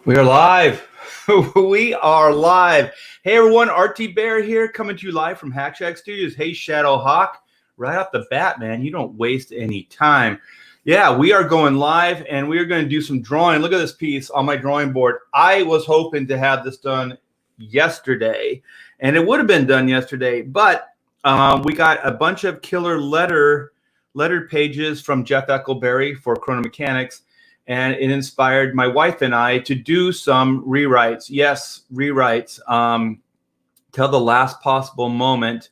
We are live. We are live. Hey everyone, RT Bear here, coming to you live from Hack Shack Studios. Hey Shadow Hawk, right off the bat, man, you don't waste any time. Yeah, we are going live and we are going to do some drawing. Look at this piece on my drawing board. I was hoping to have this done yesterday, and it would have been done yesterday, but we got a bunch of killer letter pages from Jeff Eckelberry for Chrono Mechanics. And it inspired my wife and I to do some rewrites. Yes, rewrites till the last possible moment.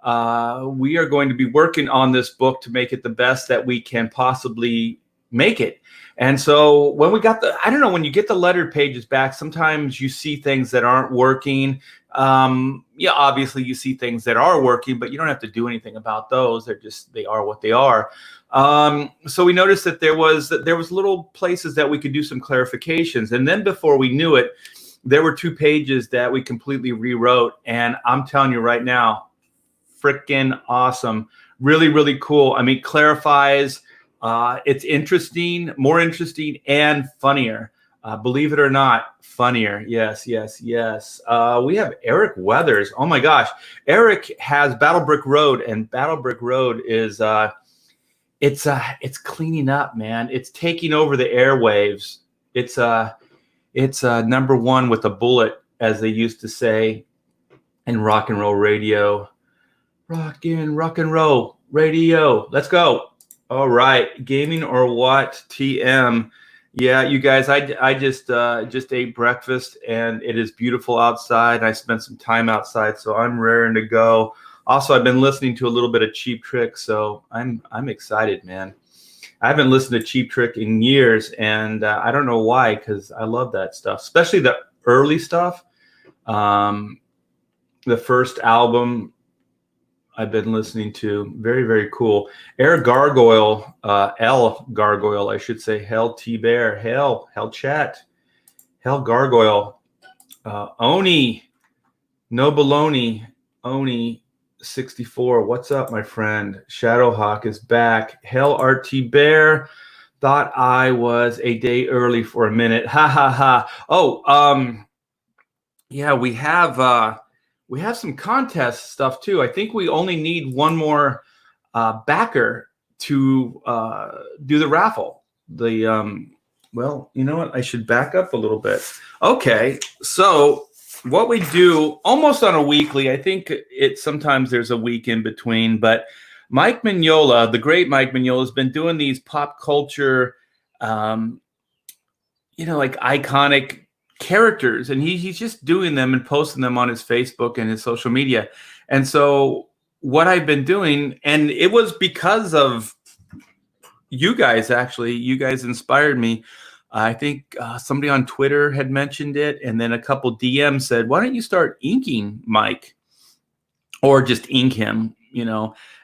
We are going to be working on this book to make it the best that we can possibly make it. And so when we got I don't know, when you get the letter pages back, sometimes you see things that aren't working. Yeah, obviously you see things that are working, but you don't have to do anything about those. They are what they are. So we noticed that there was little places that we could do some clarifications. And then before we knew it, there were 2 pages that we completely rewrote. And I'm telling you right now, freaking awesome. Really, really cool. I mean, clarifies, it's interesting, more interesting and funnier. Believe it or not, funnier. Yes, yes, yes. We have Eric Weathers. Oh my gosh. Eric has Battle Brick Road, and Battle Brick Road is it's cleaning up, man. It's taking over the airwaves. It's number 1 with a bullet, as they used to say in rock and roll radio. Rock and roll radio. Let's go. All right, gaming or what? TM. Yeah, you guys, I just ate breakfast and it is beautiful outside. I spent some time outside, so I'm raring to go. Also, I've been listening to a little bit of Cheap Trick, so I'm excited, man. I haven't listened to Cheap Trick in years, and I don't know why, because I love that stuff, especially the early stuff. The first album I've been listening to, very, very cool. Air Gargoyle, L Gargoyle, I should say. Hell T Bear, Hell Chat, Hell Gargoyle, Oni, No Baloney, Oni 64. What's up, my friend? Shadowhawk is back. Hell RT Bear, thought I was a day early for a minute. Ha ha ha. Oh, yeah, we have some contest stuff too. I think we only need one more backer to do the raffle. Well, you know what? I should back up a little bit. Okay, so what we do almost on a weekly, I think sometimes there's a week in between, but Mike Mignola, the great Mike Mignola, has been doing these pop culture, like iconic characters, and he's just doing them and posting them on his Facebook and his social media. And so what I've been doing, and it was because of you guys, actually, you guys inspired me. I think somebody on Twitter had mentioned it, and then a couple DMs said, why don't you start inking Mike, or just ink him,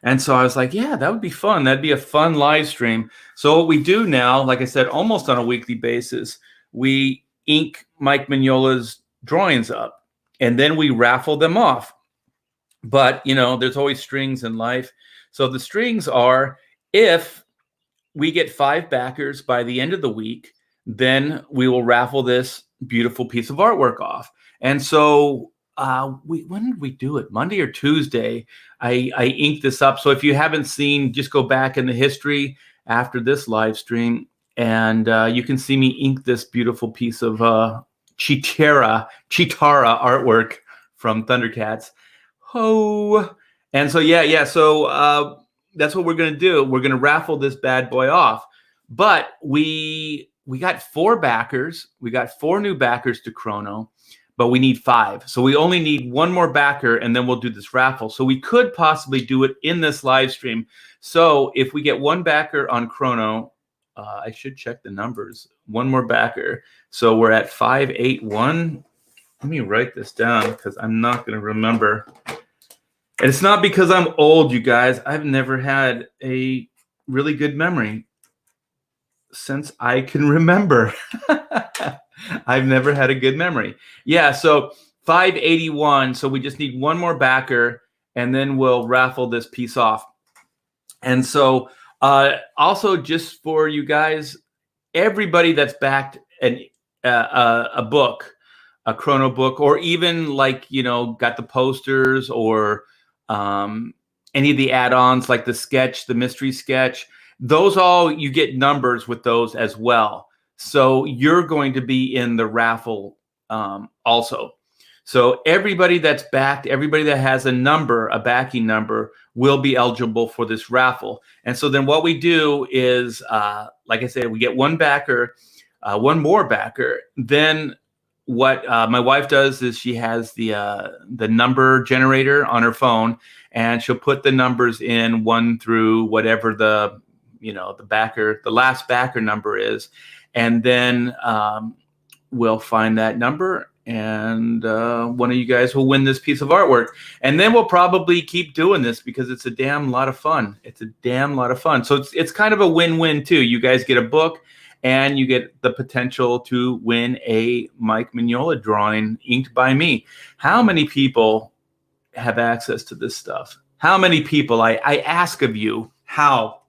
And so I was like, yeah, that would be fun. That'd be a fun live stream. So what we do now, like I said, almost on a weekly basis, we ink Mike Mignola's drawings up, and then we raffle them off. But, there's always strings in life. So the strings are, if we get 5 backers by the end of the week, then we will raffle this beautiful piece of artwork off. And so when did we do it? Monday or Tuesday, I inked this up. So if you haven't seen, just go back in the history after this live stream, and you can see me ink this beautiful piece of Chitara artwork from Thundercats. Ho! And so, yeah. So that's what we're going to do. We're going to raffle this bad boy off. But we got 4 backers. We got 4 new backers to Chrono, but we need 5. So we only need 1 more backer, and then we'll do this raffle. So we could possibly do it in this live stream. So if we get 1 backer on Chrono, I should check the numbers. 1 more backer. So we're at 581. Let me write this down because I'm not going to remember. And it's not because I'm old, you guys. I've never had a really good memory since I can remember. I've never had a good memory. Yeah, so 581. So we just need 1 more backer, and then we'll raffle this piece off. And so also, just for you guys, everybody that's backed an a book, a chrono book, or even like, got the posters or any of the add-ons like the sketch, the mystery sketch. Those all, you get numbers with those as well. So you're going to be in the raffle also. So everybody that's backed, everybody that has a number, a backing number, will be eligible for this raffle. And so then what we do is, like I said, we get one backer, one more backer. Then what my wife does is she has the number generator on her phone, and she'll put the numbers in 1 through whatever the last backer number is, and then we'll find that number, and one of you guys will win this piece of artwork. And then we'll probably keep doing this because it's a damn lot of fun. It's a damn lot of fun. So it's kind of a win-win too. You guys get a book, and you get the potential to win a Mike Mignola drawing inked by me. How many people have access to this stuff? How many people? I ask of you, how?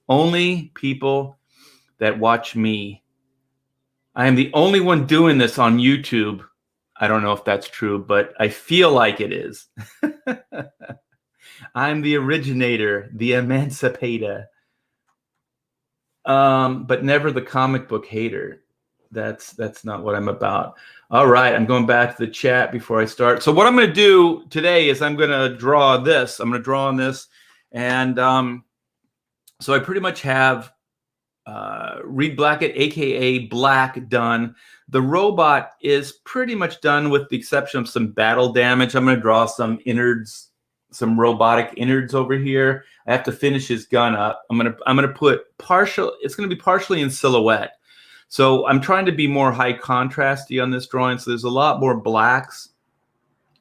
Only people that watch me. I am the only one doing this on YouTube. I don't know if that's true, but I feel like it is. I'm the originator, the emancipator. But never the comic book hater. That's not what I'm about. All right, I'm going back to the chat before I start. So what I'm going to do today is I'm going to draw this. I'm going to draw on this, and so I pretty much have Reed Blackett, aka Black, done. The robot is pretty much done with the exception of some battle damage. I'm going to draw some innards, some robotic innards over here. I have to finish his gun up. I'm gonna put partial. It's gonna be partially in silhouette. So I'm trying to be more high contrasty on this drawing. So there's a lot more blacks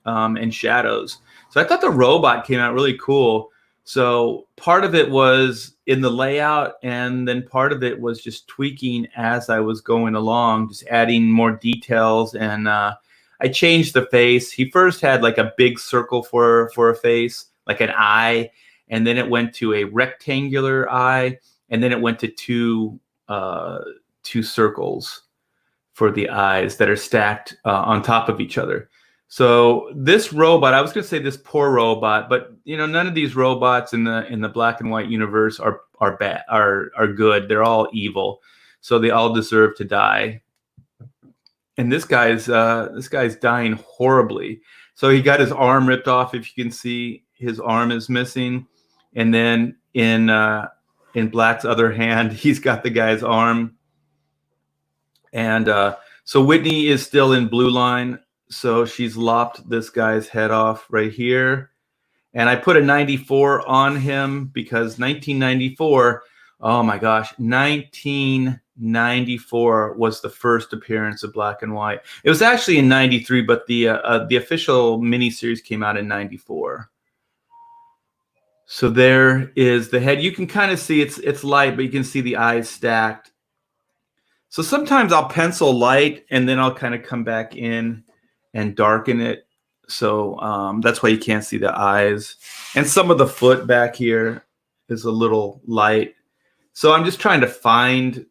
and shadows. So I thought the robot came out really cool. So part of it was in the layout, and then part of it was just tweaking as I was going along, just adding more details. And I changed the face. He first had like a big circle for a face, like an eye. And then it went to a rectangular eye, and then it went to two circles for the eyes that are stacked on top of each other. So this robot, I was going to say this poor robot, but none of these robots in the black and white universe are bad, are good. They're all evil, so they all deserve to die. And this guy's dying horribly. So he got his arm ripped off. If you can see, his arm is missing. And then in Black's other hand, he's got the guy's arm. And so Whitney is still in blue line. So she's lopped this guy's head off right here. And I put a 94 on him because 1994, oh my gosh, 1994 was the first appearance of Black and White. It was actually in 93, but the official miniseries came out in 94. So there is the head. You can kind of see it's light, but you can see the eyes stacked. So sometimes I'll pencil light, and then I'll kind of come back in and darken it. So that's why you can't see the eyes. And some of the foot back here is a little light. So I'm just trying to find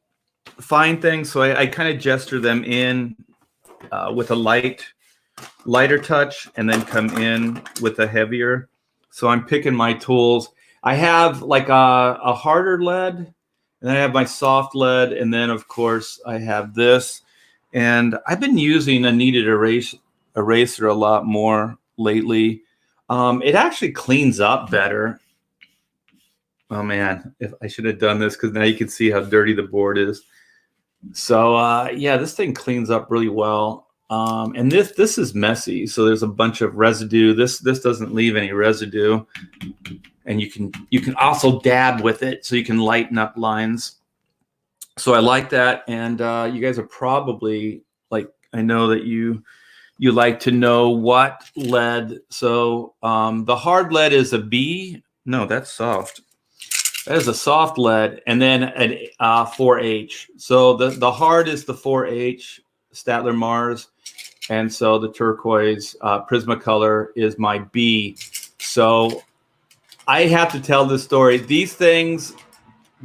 things. So I kind of gesture them in with a lighter touch, and then come in with a heavier. So I'm picking my tools. I have like a harder lead, and then I have my soft lead, and then of course I have this. And I've been using a kneaded eraser a lot more lately. It actually cleans up better. Oh man, if I should have done this, because now you can see how dirty the board is. So yeah, this thing cleans up really well. And this is messy, so there's a bunch of residue. This doesn't leave any residue, and you can also dab with it, so you can lighten up lines. So I like that, and you guys are probably like, I know that you like to know what lead. So the hard lead is a B. No, that's soft. That is a soft lead, and then an 4H. So the hard is the 4H Statler Mars. And so the turquoise Prismacolor is my B. So I have to tell this story. These things,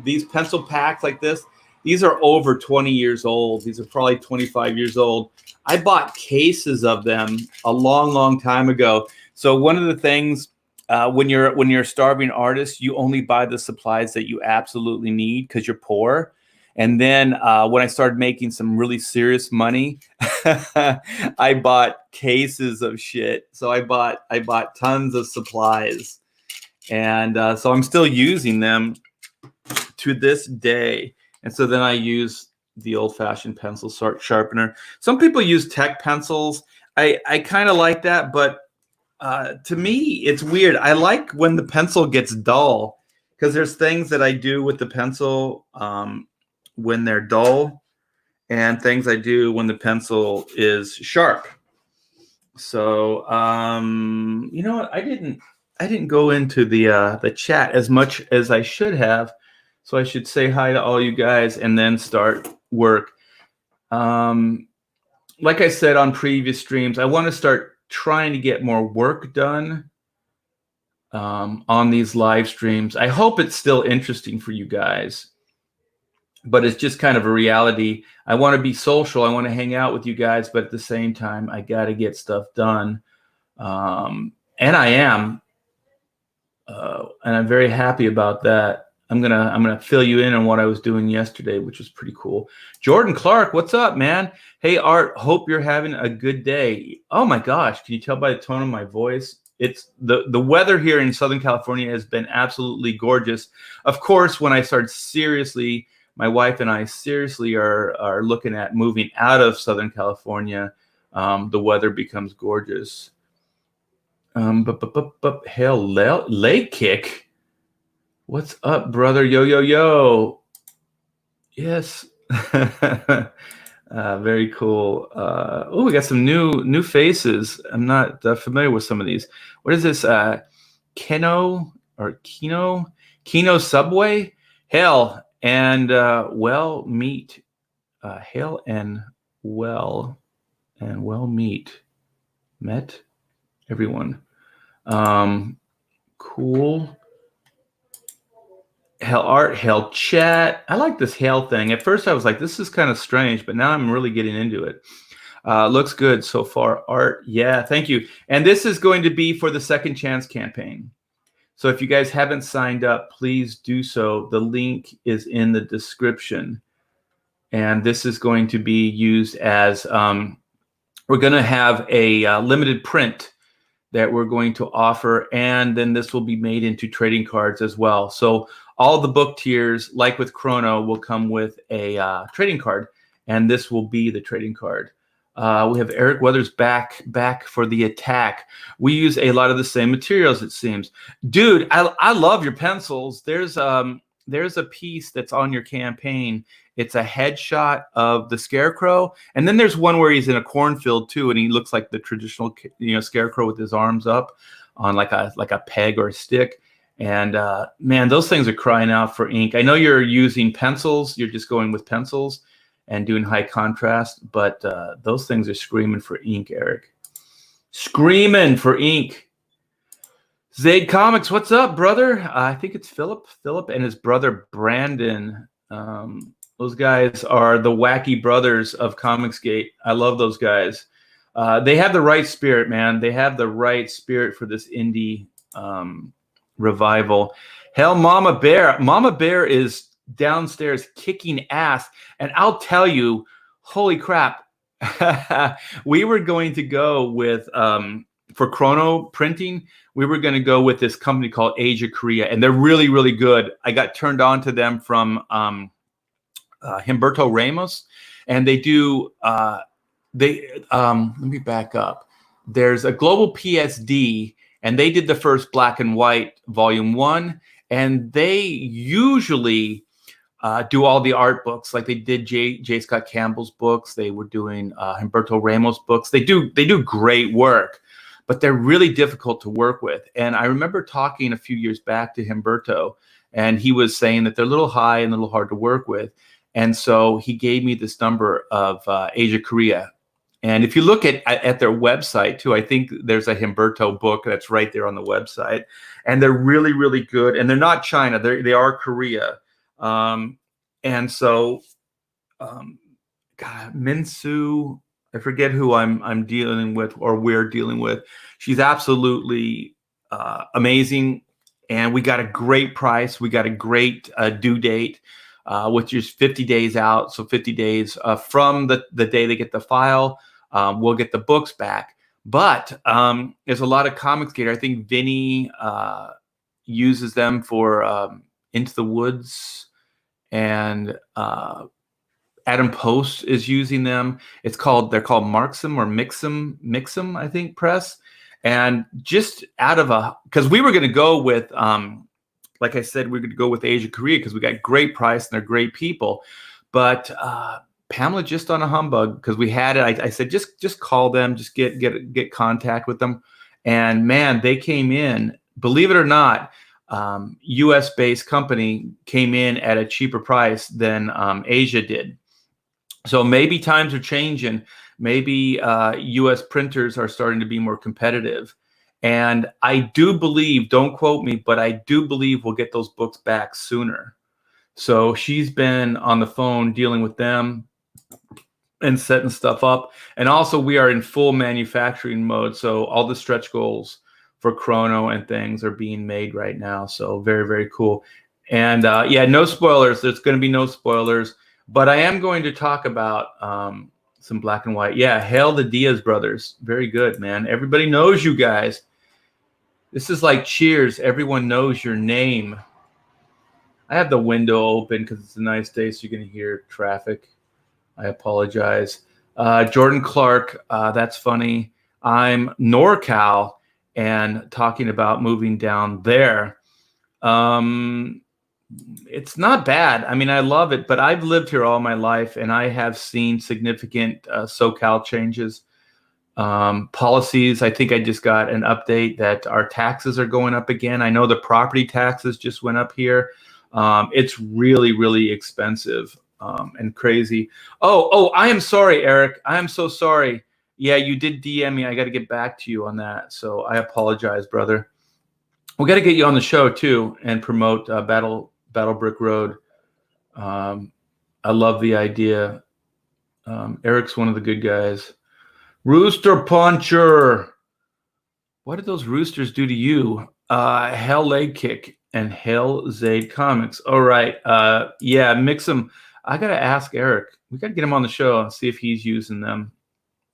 these pencil packs like this, These are over 20 years old. These are probably 25 years old. I bought cases of them a long, long time ago. So one of the things when you're a starving artist, you only buy the supplies that you absolutely need because you're poor. And then when I started making some really serious money, I bought cases of shit. So I bought tons of supplies, and so I'm still using them to this day. And so then I use the old-fashioned pencil sharpener. Some people use tech pencils. I kind of like that, but to me, it's weird. I like when the pencil gets dull because there's things that I do with the pencil when they're dull, and things I do when the pencil is sharp. So you know what? I didn't go into the chat as much as I should have. So I should say hi to all you guys and then start work. Like I said on previous streams, I want to start trying to get more work done on these live streams. I hope it's still interesting for you guys, but it's just kind of a reality. I want to be social. I want to hang out with you guys, but at the same time, I got to get stuff done. And I am, and I'm very happy about that. I'm gonna fill you in on what I was doing yesterday, which was pretty cool. Jordan Clark, what's up, man? Hey, Art, hope you're having a good day. Oh my gosh, can you tell by the tone of my voice? It's the weather here in Southern California has been absolutely gorgeous. Of course, when I started seriously, my wife and I seriously are looking at moving out of Southern California. The weather becomes gorgeous. Hell, leg kick. What's up, brother? Yo, yo, yo. Yes. Very cool. Oh, we got some new faces. I'm not familiar with some of these. What is this? Keno Subway? Hell and well meet. Hail and well meet. Met everyone. Cool. Hell art, hell chat. I like this hail thing. At first I was like, this is kind of strange, but now I'm really getting into it. Looks good so far. Art, yeah, thank you. And this is going to be for the Second Chance campaign. So if you guys haven't signed up, please do so. The link is in the description. And this is going to be used as, we're going to have a limited print that we're going to offer, and then this will be made into trading cards as well. So all the book tiers, like with Chrono, will come with a trading card, and this will be the trading card. We have Eric Weathers back for the attack. We use a lot of the same materials, it seems. Dude, I love your pencils. There's a piece that's on your campaign. It's a headshot of the Scarecrow, and then there's one where he's in a cornfield too, and he looks like the traditional, Scarecrow with his arms up on like a peg or a stick. And man, those things are crying out for ink. I know you're using pencils. You're just going with pencils and doing high contrast, but those things are screaming for ink, Eric. Screaming for ink. Zaid Comics, what's up, brother? I think it's Philip and his brother Brandon. Those guys are the wacky brothers of Comicsgate. I love those guys. They have the right spirit, man. They have the right spirit for this indie revival. Hell, Mama Bear is downstairs kicking ass. And I'll tell you, holy crap. We were going to go with, for Chrono printing, we were going to go with this company called Asia Korea, and they're really, really good. I got turned on to them from Humberto Ramos, and they do, let me back up. There's a Global PSD, and they did the first Black and White Volume 1, and they usually do all the art books, like they did J. Scott Campbell's books. They were doing Humberto Ramos books. They do great work, but they're really difficult to work with. And I remember talking a few years back to Humberto, and he was saying that they're a little high and a little hard to work with. And so he gave me this number of Asia Korea. And if you look at their website too, I think there's a Humberto book that's right there on the website. And they're really, really good. And they're not China. They are Korea. And so um, God, Minsu. I forget who I'm dealing with or we're dealing with. She's absolutely amazing, and we got a great price. We got a great due date, which is 50 days out. So 50 days from the day they get the file, we'll get the books back. But there's a lot of comics gator. I think Vinny uses them for Into the Woods, and Adam Post is using them. They're called Marxum or Mixum, I think, press. And just because we were going to go with, like I said, we're going to go with Asia Korea because we got great price and they're great people. But Pamela just on a humbug because we had it. I said, just call them, just get contact with them. And man, they came in, believe it or not, US based company came in at a cheaper price than Asia did. So maybe times are changing. Maybe U.S. printers are starting to be more competitive. And I do believe, don't quote me, but I do believe we'll get those books back sooner. So she's been on the phone dealing with them and setting stuff up. And also we are in full manufacturing mode. So all the stretch goals for Chrono and things are being made right now. So very, very cool. And yeah, no spoilers. There's going to be no spoilers. But I am going to talk about some black and white. Yeah, hail the Diaz brothers. Very good, man. Everybody knows you guys. This is like Cheers. Everyone knows your name. I have the window open because it's a nice day, so you're going to hear traffic. I apologize. Jordan Clark, that's funny. I'm NorCal and talking about moving down there. It's not bad. I mean, I love it, but I've lived here all my life and I have seen significant SoCal changes. Policies, I think I just got an update that our taxes are going up again. I know the property taxes just went up here. It's really, really expensive and crazy. Oh, I am sorry, Eric. I am so sorry. Yeah, you did DM me. I got to get back to you on that. So I apologize, brother. We got to get you on the show too and promote Battle Brick Road. I love the idea. Eric's one of the good guys. Rooster Puncher. What did those roosters do to you? Hell Leg Kick and Hell Zaid Comics. All right. Yeah, mix them. I got to ask Eric. We got to get him on the show and see if he's using them.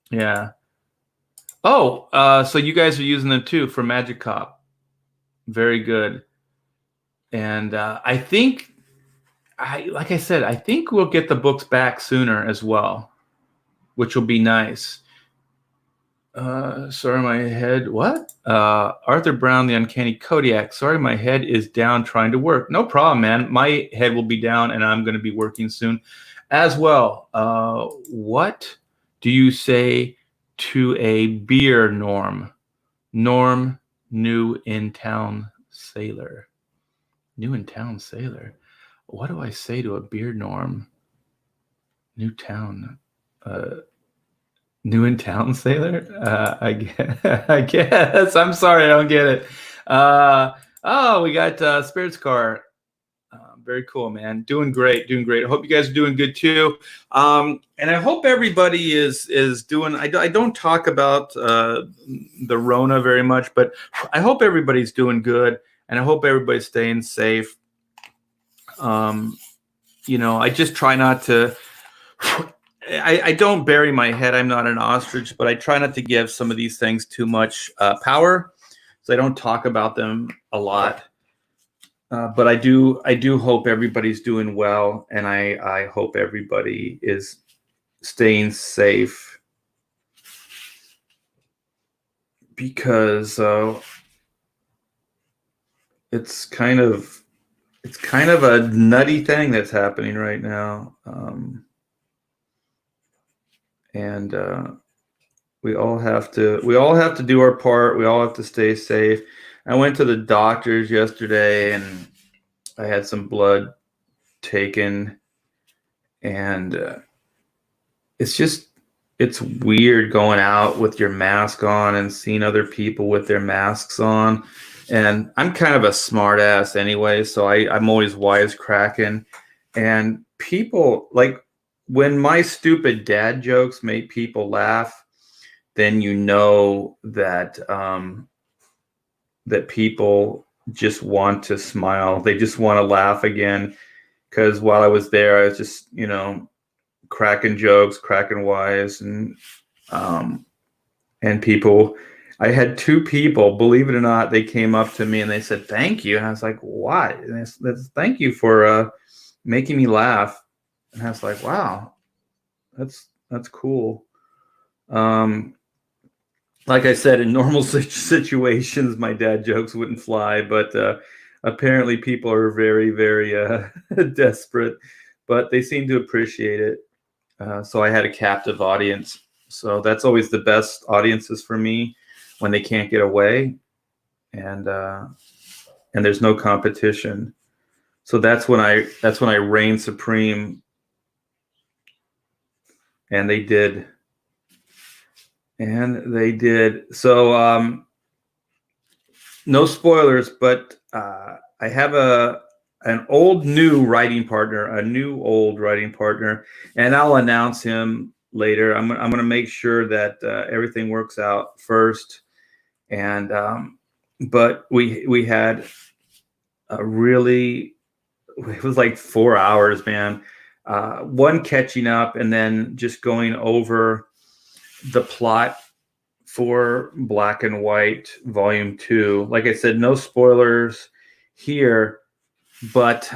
Yeah. Oh, so you guys are using them too for Magic Cop. Very good. And I think, like I said, I think we'll get the books back sooner as well, which will be nice. Sorry, my head. What? Arthur Brown, the Uncanny Kodiak. Sorry, my head is down trying to work. No problem, man. My head will be down, and I'm going to be working soon as well. What do you say to a beer, Norm? Norm, new in town sailor. New in town sailor. What do I say to a beer, Norm? New town. New in town sailor? I guess. I'm sorry, I don't get it. Oh, we got Spirits Car. Very cool, man. Doing great. I hope you guys are doing good too. And I hope everybody is doing. I don't talk about the Rona very much, but I hope everybody's doing good, and I hope everybody's staying safe. I just try not to. I don't bury my head. I'm not an ostrich, but I try not to give some of these things too much power, so I don't talk about them a lot. But I do hope everybody's doing well, and I hope everybody is staying safe, because it's kind of a nutty thing that's happening right now. And we all have to do our part. We all have to stay safe. I went to the doctors yesterday and I had some blood taken, and it's weird going out with your mask on and seeing other people with their masks on. And I'm kind of a smart ass anyway, so I'm always wisecracking. And people, like, when my stupid dad jokes make people laugh, then you know that that people just want to smile. They just want to laugh again. Because while I was there, I was just, cracking jokes, cracking wise, and people. I had two people, believe it or not, they came up to me and they said, "Thank you." And I was like, "Why?" And they said, "Thank you for making me laugh." And I was like, "Wow, that's cool." Um, like I said, in normal situations, my dad jokes wouldn't fly, but apparently people are very, very desperate, but they seem to appreciate it. So I had a captive audience. So that's always the best audiences for me, when they can't get away, and there's no competition. So that's when I reign supreme, and they did. So no spoilers, but I have an old new writing partner, and I'll announce him later. I'm going to make sure that everything works out first. And but we had a really, it was like 4 hours, man. One catching up, and then just going over the plot for Black and White Volume 2. Like I said, no spoilers here, but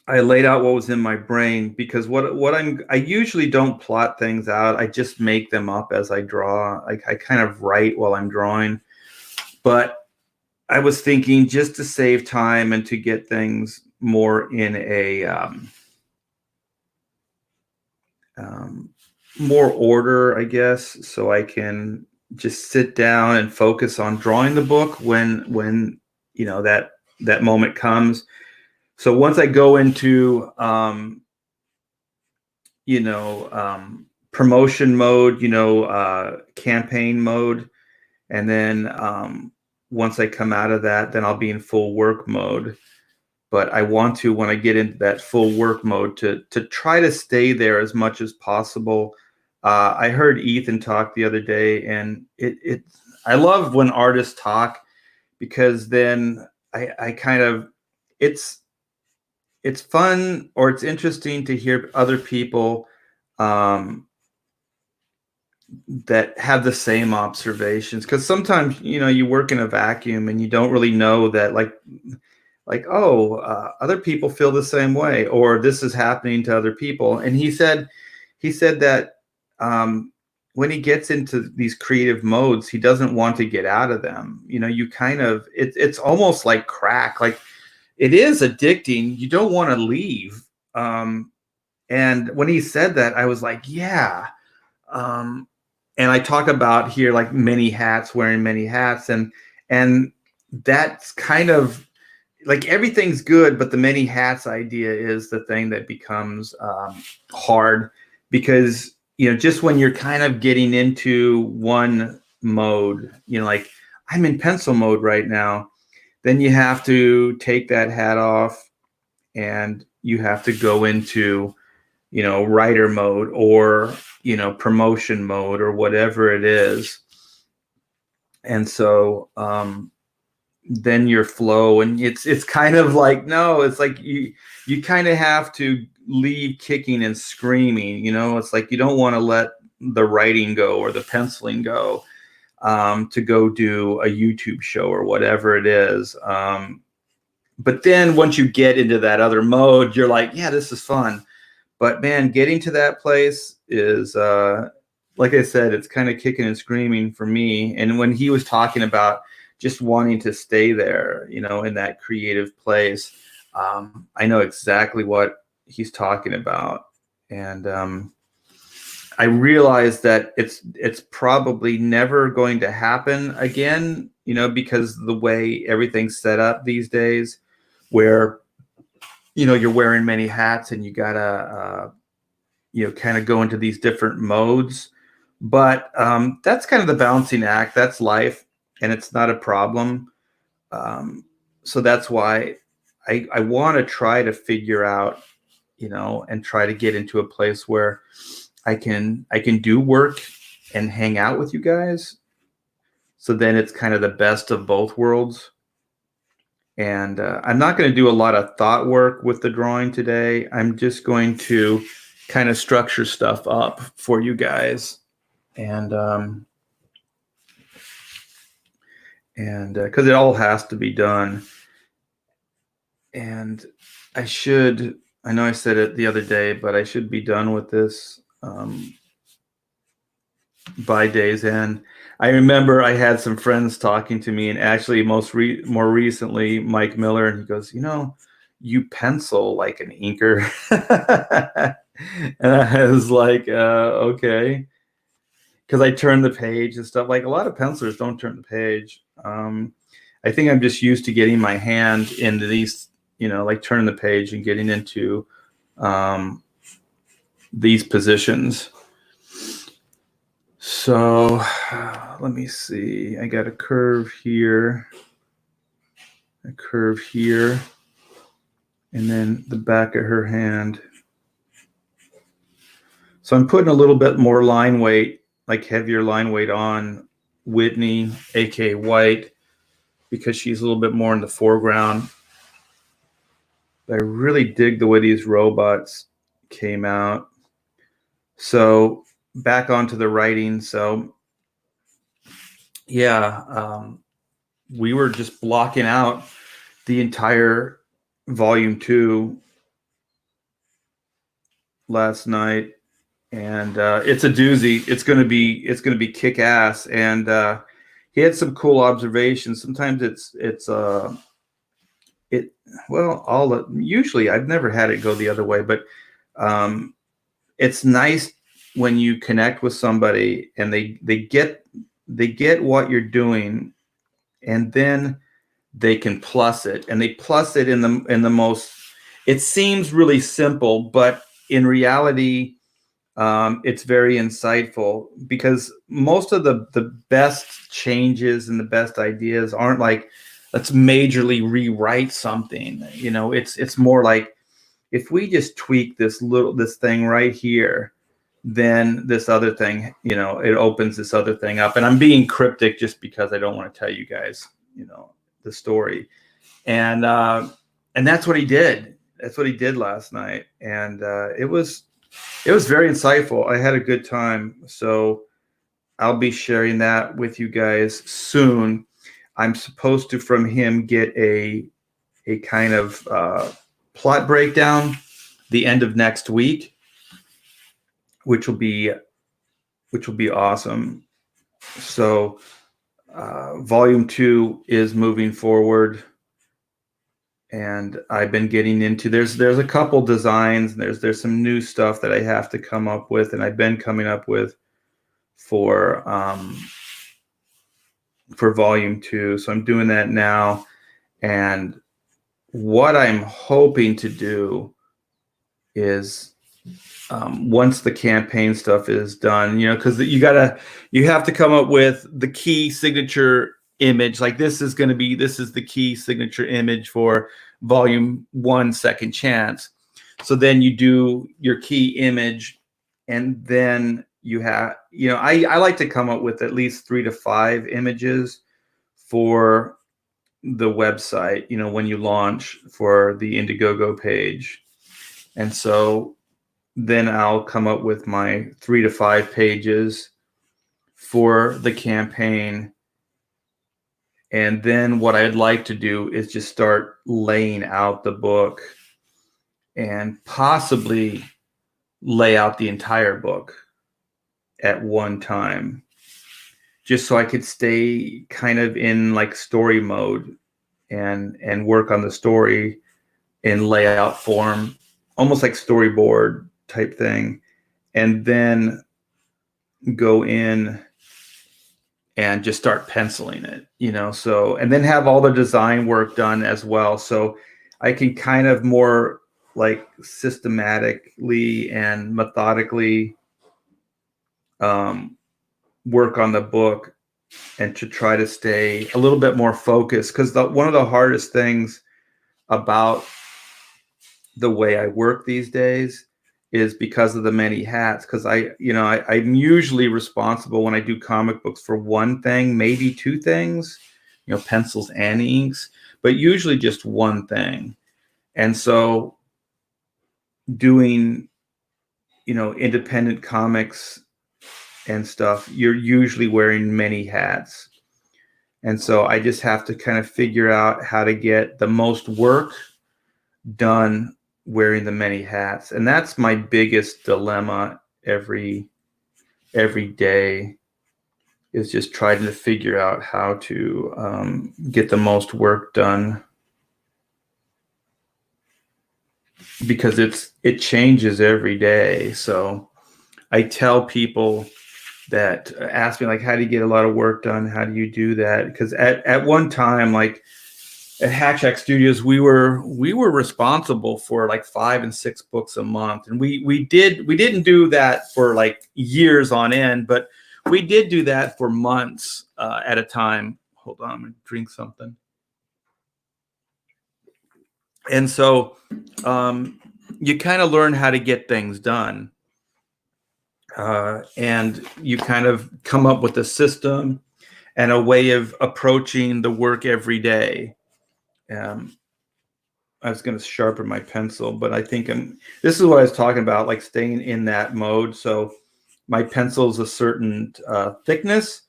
I laid out what was in my brain, because I usually don't plot things out. I just make them up as I draw. I kind of write while I'm drawing. But I was thinking, just to save time and to get things more in a more order, I guess, so I can just sit down and focus on drawing the book when that moment comes. So once I go into promotion mode, campaign mode, and then once I come out of that, then I'll be in full work mode. But I want to, when I get into that full work mode, to try to stay there as much as possible. I heard Ethan talk the other day, and I love when artists talk, because then I kind of, it's fun, or it's interesting to hear other people that have the same observations, because sometimes you work in a vacuum and you don't really know that, other people feel the same way, or this is happening to other people. And he said that when he gets into these creative modes, he doesn't want to get out of them. You kind of, it's almost like crack. Like, it is addicting. You don't want to leave. And when he said that, I was like, yeah. And I talk about here, like, many hats, wearing many hats, and that's kind of like, everything's good, but the many hats idea is the thing that becomes hard, because just when you're kind of getting into one mode, like, I'm in pencil mode right now, then you have to take that hat off, and you have to go into writer mode, or promotion mode, or whatever it is. And so then your flow, and it's kind of like, no, it's like you kind of have to leave kicking and screaming. It's like, you don't want to let the writing go or the penciling go to go do a YouTube show or whatever it is. But then once you get into that other mode, you're like, yeah, this is fun. But man, getting to that place is, like I said, it's kind of kicking and screaming for me. And when he was talking about just wanting to stay there, in that creative place, I know exactly what he's talking about. And I realized that it's probably never going to happen again, because the way everything's set up these days, where you're wearing many hats, and you gotta kind of go into these different modes. But that's kind of the balancing act. That's life, and it's not a problem. So that's why I want to try to figure out and try to get into a place where I can do work and hang out with you guys. So then it's kind of the best of both worlds. And I'm not going to do a lot of thought work with the drawing today. I'm just going to kind of structure stuff up for you guys. And because it all has to be done. And I know I said it the other day, but I should be done with this by day's end. I remember I had some friends talking to me, and actually more recently, Mike Miller, and he goes, you pencil like an inker. And I was like, okay. Because I turn the page and stuff. Like a lot of pencilers don't turn the page. I think I'm just used to getting my hand into these, like turning the page and getting into these positions. So let me see. I got a curve here, and then the back of her hand. So I'm putting a little bit more line weight, like heavier line weight on Whitney, aka White, because she's a little bit more in the foreground. But I really dig the way these robots came out. So back onto the writing. So yeah, we were just blocking out the entire volume 2 last night, and it's a doozy. It's gonna be kick ass. And he had some cool observations. Sometimes usually I've never had it go the other way, but it's nice when you connect with somebody and they get what you're doing, and then they can plus it, and they plus it in the most, it seems really simple, but in reality, it's very insightful, because most of the best changes and the best ideas aren't like, let's majorly rewrite something. It's more like, if we just tweak this thing right here, then this other thing, it opens this other thing up. And I'm being cryptic just because I don't want to tell you guys, the story. And that's what he did. That's what he did last night. And it was very insightful. I had a good time. So I'll be sharing that with you guys soon. I'm supposed to, from him, get a kind of plot breakdown the end of next week, which will be awesome. So volume 2 is moving forward, and I've been getting into, there's a couple designs, and there's some new stuff that I have to come up with, and I've been coming up with for volume 2. So I'm doing that now. And what I'm hoping to do is, once the campaign stuff is done, because you have to come up with the key signature image. Like this is the key signature image for volume 1, Second Chance. So then you do your key image, and then you have, I like to come up with at least 3 to 5 images for the website, when you launch for the Indiegogo page. And so then I'll come up with my 3 to 5 pages for the campaign. And then what I'd like to do is just start laying out the book, and possibly lay out the entire book at one time, just so I could stay kind of in like story mode and work on the story in layout form, almost like storyboard type thing, and then go in and just start penciling it, so, and then have all the design work done as well. So I can kind of more like systematically and methodically work on the book, and to try to stay a little bit more focused. Because one of the hardest things about the way I work these days is because of the many hats. Because I'm usually responsible when I do comic books for one thing, maybe two things, pencils and inks, but usually just one thing. And so doing, independent comics and stuff, you're usually wearing many hats. And so I just have to kind of figure out how to get the most work done wearing the many hats. And that's my biggest dilemma every day, is just trying to figure out how to get the most work done, because it changes every day. So I tell people that ask me, like, how do you get a lot of work done? How do you do that? Because at one time, like at Hatch Studios, we were responsible for like 5 and 6 books a month, and we didn't do that for like years on end, but we did do that for months at a time. Hold on, I'm gonna drink something. And so you kind of learn how to get things done. And you kind of come up with a system and a way of approaching the work every day. I was going to sharpen my pencil, but I think this is what I was talking about, like staying in that mode. So my pencil is a certain thickness.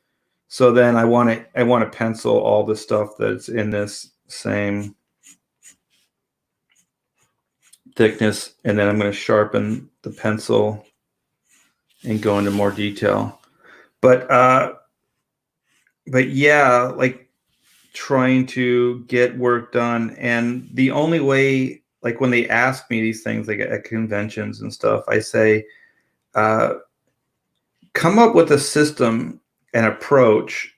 So then I want to pencil all the stuff that's in this same thickness, and then I'm going to sharpen the pencil and go into more detail. But yeah, like trying to get work done. And the only way, like when they ask me these things, like at conventions and stuff, I say, come up with a system and approach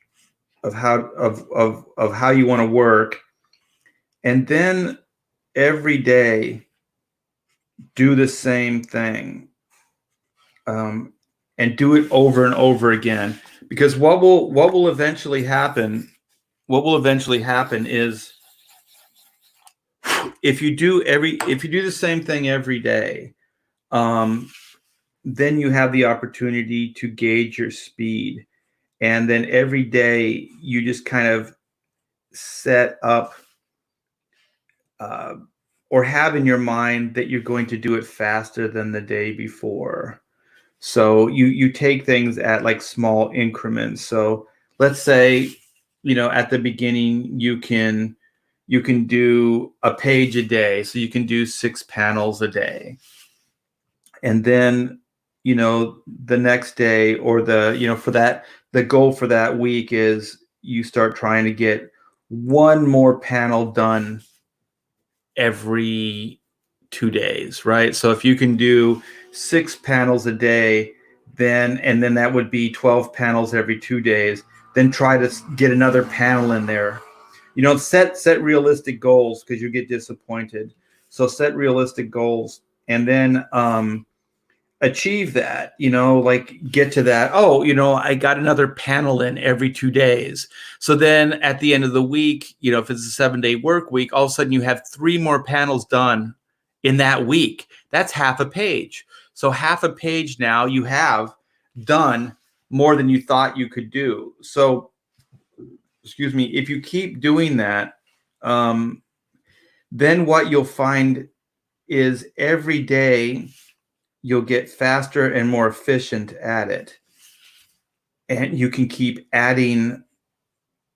of how you want to work. And then every day do the same thing. And do it over and over again, because what will eventually happen is, if you do the same thing every day, then you have the opportunity to gauge your speed, and then every day you just kind of set up or have in your mind that you're going to do it faster than the day before. So you take things at like small increments. So let's say, at the beginning, you can do a page a day. So you can do 6 panels a day. And then, the next day, or the goal for that week is you start trying to get one more panel done every 2 days, right? So if you can do 6 panels a day, then that would be 12 panels every 2 days. Then try to get another panel in there. Set realistic goals, because you get disappointed. So set realistic goals, and then achieve that. Like get to that. Oh, I got another panel in every 2 days. So then at the end of the week, if it's a 7-day work week, all of a sudden you have 3 more panels done in that week. That's half a page. So half a page now you have done more than you thought you could do. So, excuse me, if you keep doing that, then what you'll find is every day you'll get faster and more efficient at it. And you can keep adding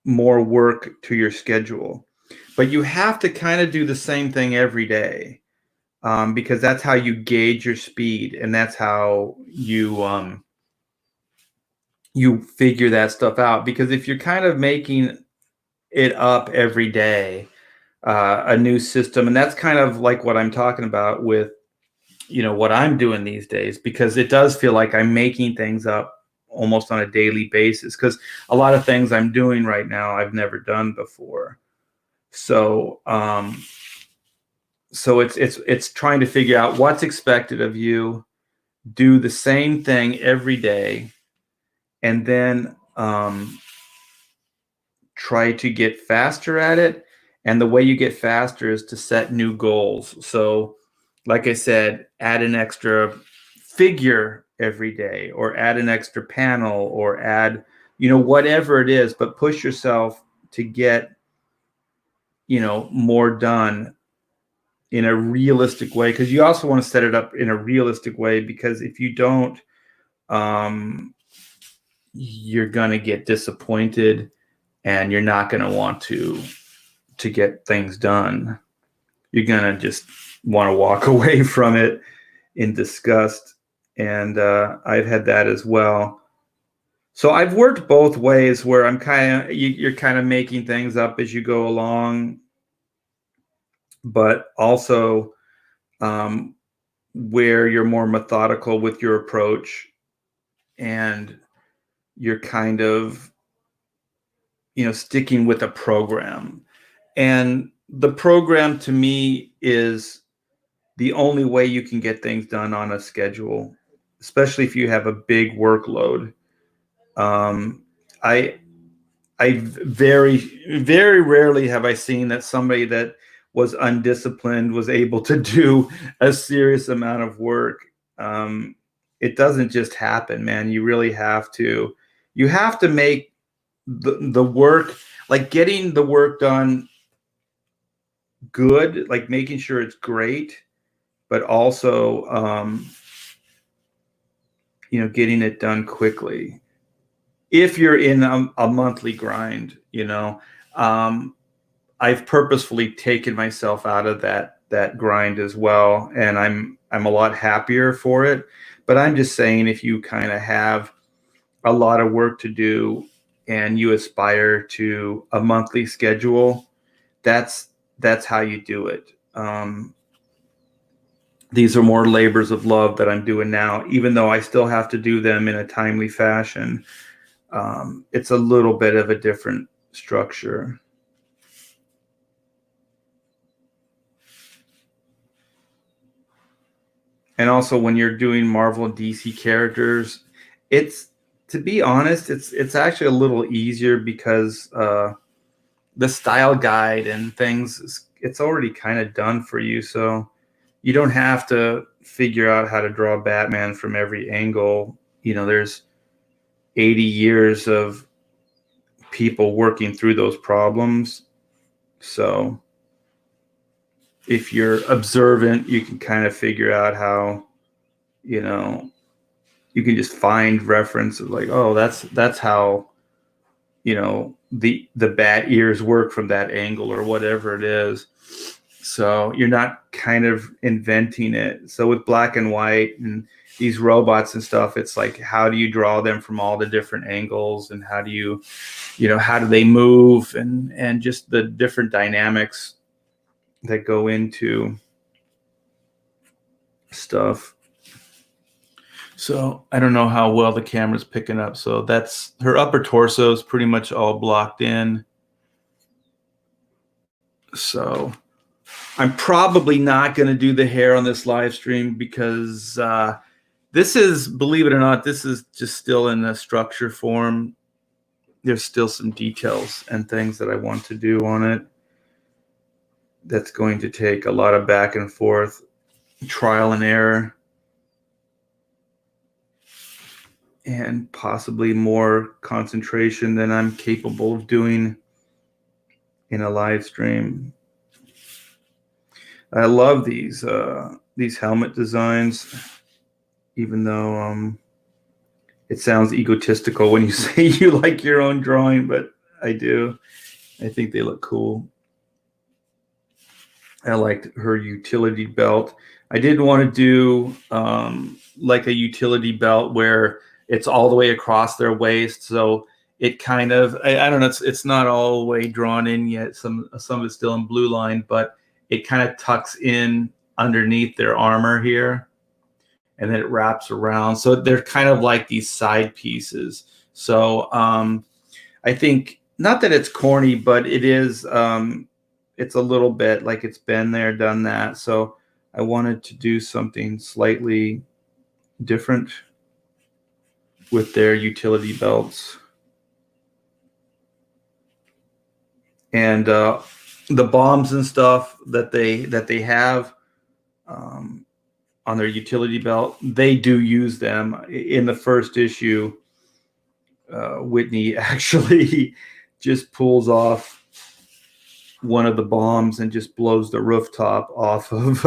more work to your schedule. But you have to kind of do the same thing every day. Because that's how you gauge your speed, and that's how you figure that stuff out. Because if you're kind of making it up every day, a new system, and that's kind of like what I'm talking about with what I'm doing these days, because it does feel like I'm making things up almost on a daily basis, because a lot of things I'm doing right now I've never done before. So it's trying to figure out what's expected of you, do the same thing every day, and then try to get faster at it. And the way you get faster is to set new goals. So like I said, add an extra figure every day, or add an extra panel, or add, whatever it is, but push yourself to get, more done in a realistic way, because you also want to set it up in a realistic way, because if you don't, you're going to get disappointed and you're not going to want to get things done. You're going to just want to walk away from it in disgust. And I've had that as well. So I've worked both ways, where you're kind of making things up as you go along, but also where you're more methodical with your approach, and you're kind of, sticking with a program. And the program, to me, is the only way you can get things done on a schedule, especially if you have a big workload. I very, very rarely have I seen that somebody that was undisciplined was able to do a serious amount of work. It doesn't just happen, man. You really have to. You have to make the work, like getting the work done good, like making sure it's great, but also, getting it done quickly. If you're in a monthly grind, I've purposefully taken myself out of that grind as well, and I'm a lot happier for it. But I'm just saying, if you kind of have a lot of work to do and you aspire to a monthly schedule, that's how you do it. These are more labors of love that I'm doing now, even though I still have to do them in a timely fashion. It's a little bit of a different structure. And also, when you're doing Marvel and DC characters, to be honest, it's actually a little easier, because the style guide and things, it's already kind of done for you. So you don't have to figure out how to draw Batman from every angle. There's 80 years of people working through those problems. So if you're observant, you can kind of figure out how, you can just find references, like, oh, that's how, the bat ears work from that angle, or whatever it is. So you're not kind of inventing it. So with black and white and these robots and stuff, it's like, how do you draw them from all the different angles, and how do you, how do they move, and just the different dynamics that go into stuff. So I don't know how well the camera's picking up. So that's her upper torso is pretty much all blocked in. So I'm probably not going to do the hair on this live stream, because this is, believe it or not, this is just still in the structure form. There's still some details and things that I want to do on it. That's going to take a lot of back and forth, trial and error, and possibly more concentration than I'm capable of doing in a live stream. I love these helmet designs, even though it sounds egotistical when you say you like your own drawing, but I do. I think they look cool. I liked her utility belt. I didn't want to do like a utility belt where it's all the way across their waist. So it kind of, I don't know, it's not all the way drawn in yet. Some of it's still in blue line, but it kind of tucks in underneath their armor here, and then it wraps around. So they're kind of like these side pieces. So I think, not that it's corny, but it is, it's a little bit like it's been there, done that. So I wanted to do something slightly different with their utility belts. And the bombs and stuff that they have, on their utility belt. They do use them. In the first issue, Whitney actually just pulls off one of the bombs and just blows the rooftop off of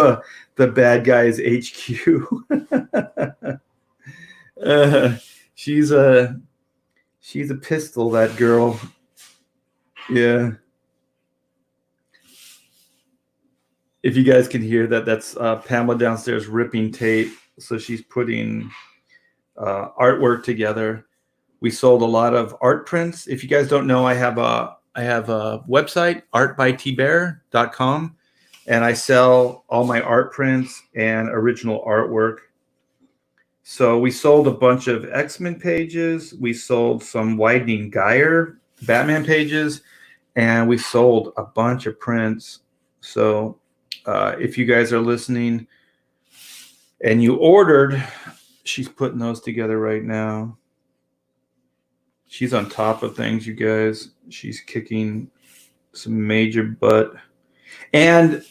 the bad guy's HQ. She's a pistol, that girl. Yeah. If you guys can hear that, that's Pamela downstairs ripping tape. So she's putting artwork together. We sold a lot of art prints. If you guys don't know, I have a website, artbythibert.com, and I sell all my art prints and original artwork. So we sold a bunch of X-Men pages. We sold some Widening Geyer Batman pages, and we sold a bunch of prints. So if you guys are listening and you ordered, she's putting those together right now. She's on top of things, you guys. She's kicking some major butt. And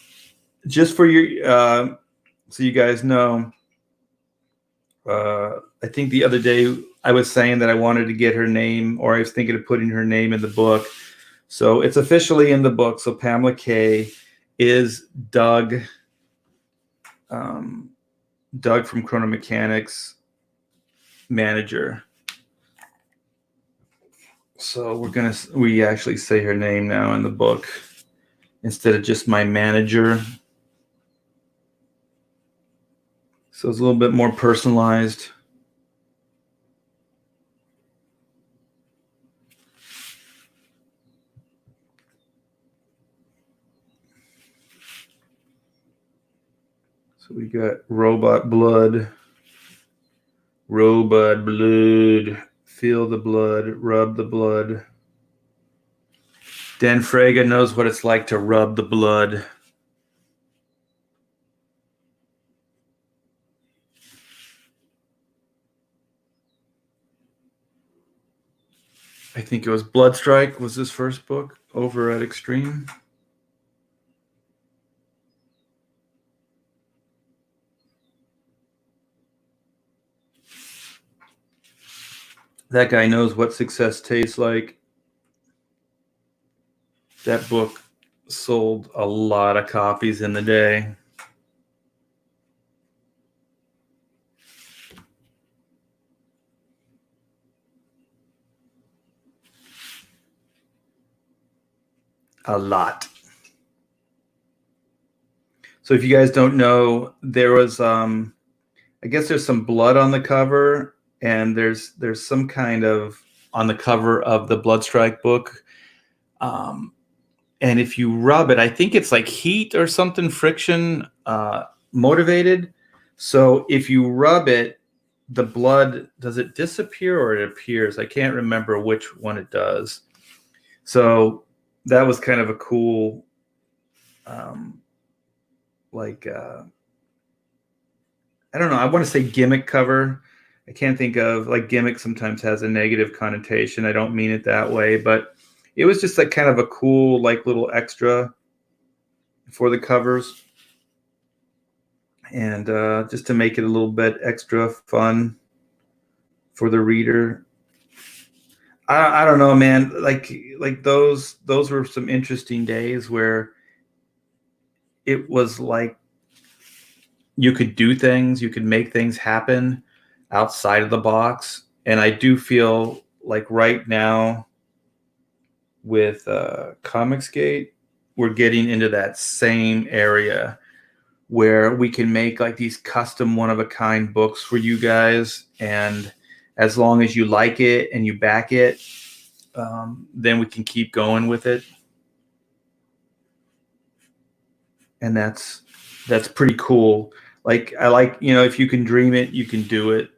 just for your, so you guys know, I think the other day I was saying that I wanted to get her name, or I was thinking of putting her name in the book. So it's officially in the book. So Pamela K is Doug, Doug from Chrono Mechanics manager. So we actually say her name now in the book instead of just my manager. So it's a little bit more personalized. So we got robot blood, feel the blood, rub the blood. Dan Fraga knows what it's like to rub the blood. I think it was Bloodstrike was his first book over at Extreme. That guy knows what success tastes like. That book sold a lot of copies in the day. A lot. So if you guys don't know, there was, I guess there's some blood on the cover, and there's some kind of on the cover of the Bloodstrike book. And if you rub it, I think it's like heat or something, friction motivated. So if you rub it, the blood, does it disappear or it appears? I can't remember which one it does. So that was kind of a cool, I don't know, I want to say gimmick cover. I can't think of, like, gimmick sometimes has a negative connotation. I don't mean it that way, but it was just like kind of a cool, like, little extra for the covers. And just to make it a little bit extra fun for the reader. I don't know, man. Like those were some interesting days where it was like you could do things, you could make things happen outside of the box. And I do feel like right now with Comicsgate, we're getting into that same area where we can make like these custom one-of-a-kind books for you guys. And as long as you like it and you back it, then we can keep going with it. And that's pretty cool. Like, I like, if you can dream it, you can do it.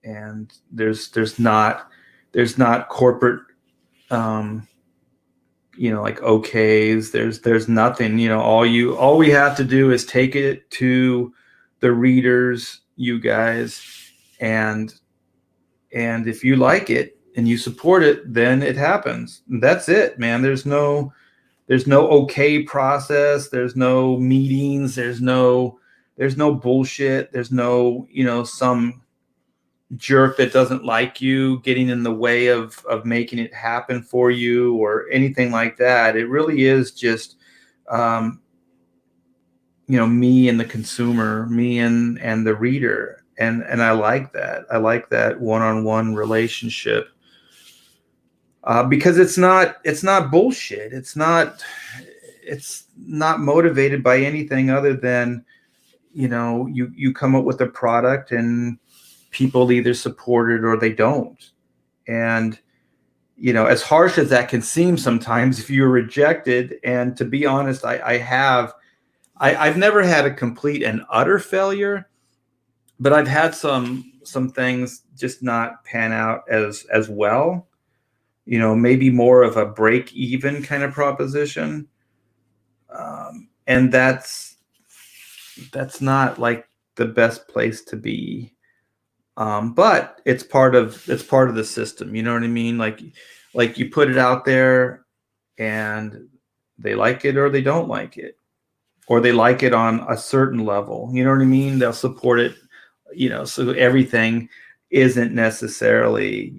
And there's not corporate, like okays. There's nothing, all we have to do is take it to the readers, you guys, and if you like it and you support it, then it happens. And that's it, man. There's no okay process. There's no meetings. There's no there's no bullshit. There's no, some jerk that doesn't like you getting in the way of making it happen for you or anything like that. It really is just, me and the consumer, me and the reader. And I like that. I like that one-on-one relationship, because it's not bullshit. It's not motivated by anything other than, you come up with a product and people either support it or they don't. And, as harsh as that can seem sometimes, if you're rejected, and to be honest, I've never had a complete and utter failure, but I've had some things just not pan out as well. Maybe more of a break even kind of proposition. And that's not like the best place to be. But it's part of the system. You know what I mean? Like you put it out there and they like it or they don't like it, or they like it on a certain level. You know what I mean? They'll support it, so everything isn't necessarily,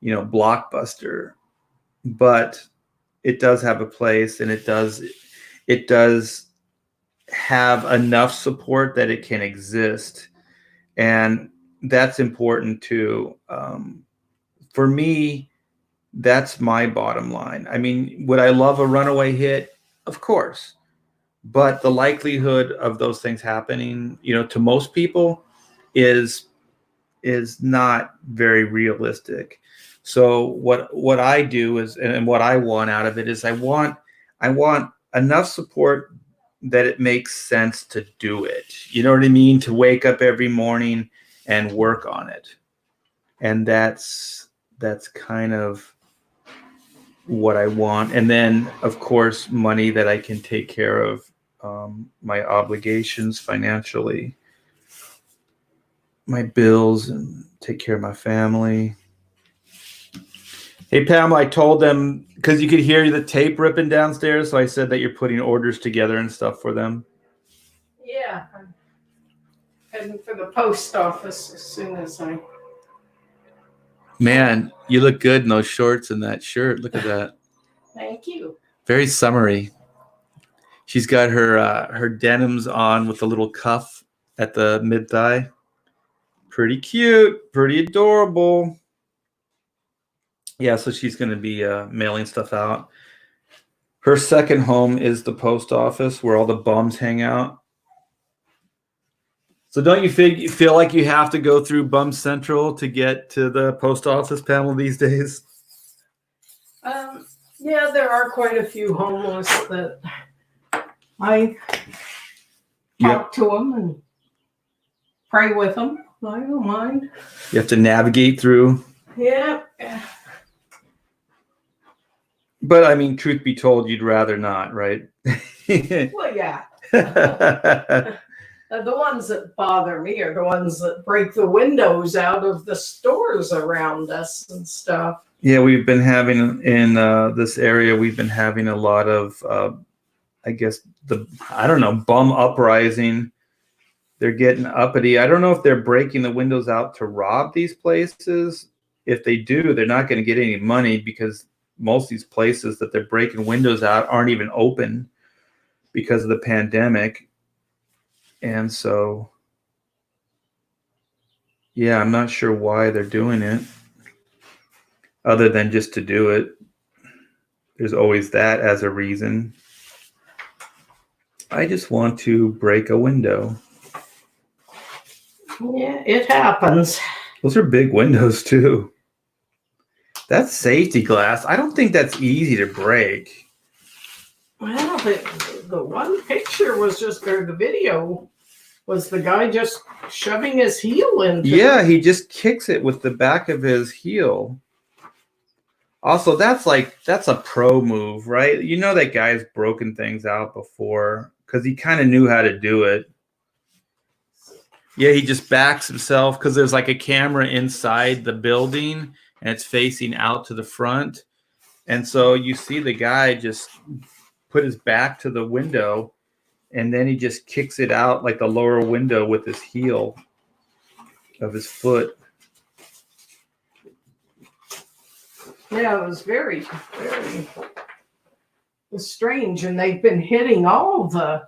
blockbuster, but it does have a place, and it does have enough support that it can exist. And that's important too. For me, that's my bottom line. I mean, would I love a runaway hit? Of course. But the likelihood of those things happening, to most people is not very realistic. So what I do is, and what I want out of it is, I want enough support that it makes sense to do it. You know what I mean? To wake up every morning and work on it. And that's kind of what I want. And then, of course, money that I can take care of my obligations financially, my bills, and take care of my family. Hey, Pamela, I told them, because you could hear the tape ripping downstairs, so I said that you're putting orders together and stuff for them. Yeah, I'm heading for the post office as soon as I... Man, you look good in those shorts and that shirt. Look at that. Thank you. Very summery. She's got her denims on with a little cuff at the mid-thigh. Pretty cute. Pretty adorable. Yeah, so she's going to be mailing stuff out. Her second home is the post office, where all the bums hang out. So don't you feel like you have to go through Bum Central to get to the post office, Pamela, these days? Yeah, there are quite a few homeless that I talk to them and pray with them. I don't mind. You have to navigate through. Yeah. But I mean, truth be told, you'd rather not, right? Well, yeah. The ones that bother me are the ones that break the windows out of the stores around us and stuff. Yeah, we've been having in this area, we've been having a lot of, I guess, bum uprising. They're getting uppity. I don't know if they're breaking the windows out to rob these places. If they do, they're not going to get any money, because most of these places that they're breaking windows out aren't even open because of the pandemic. And so, yeah, I'm not sure why they're doing it, other than just to do it. There's always that as a reason. I just want to break a window. Yeah, it happens. Those are big windows too. That's safety glass. I don't think that's easy to break. Well, the one picture was or the video was the guy just shoving his heel into it. Yeah, he just kicks it with the back of his heel. Also, that's a pro move, right? You know that guy's broken things out before because he kind of knew how to do it. Yeah, he just backs himself because there's like a camera inside the building and it's facing out to the front. And so you see the guy just put his back to the window and then he just kicks it out like the lower window with his heel of his foot. Yeah, it was very, very strange, and they've been hitting all the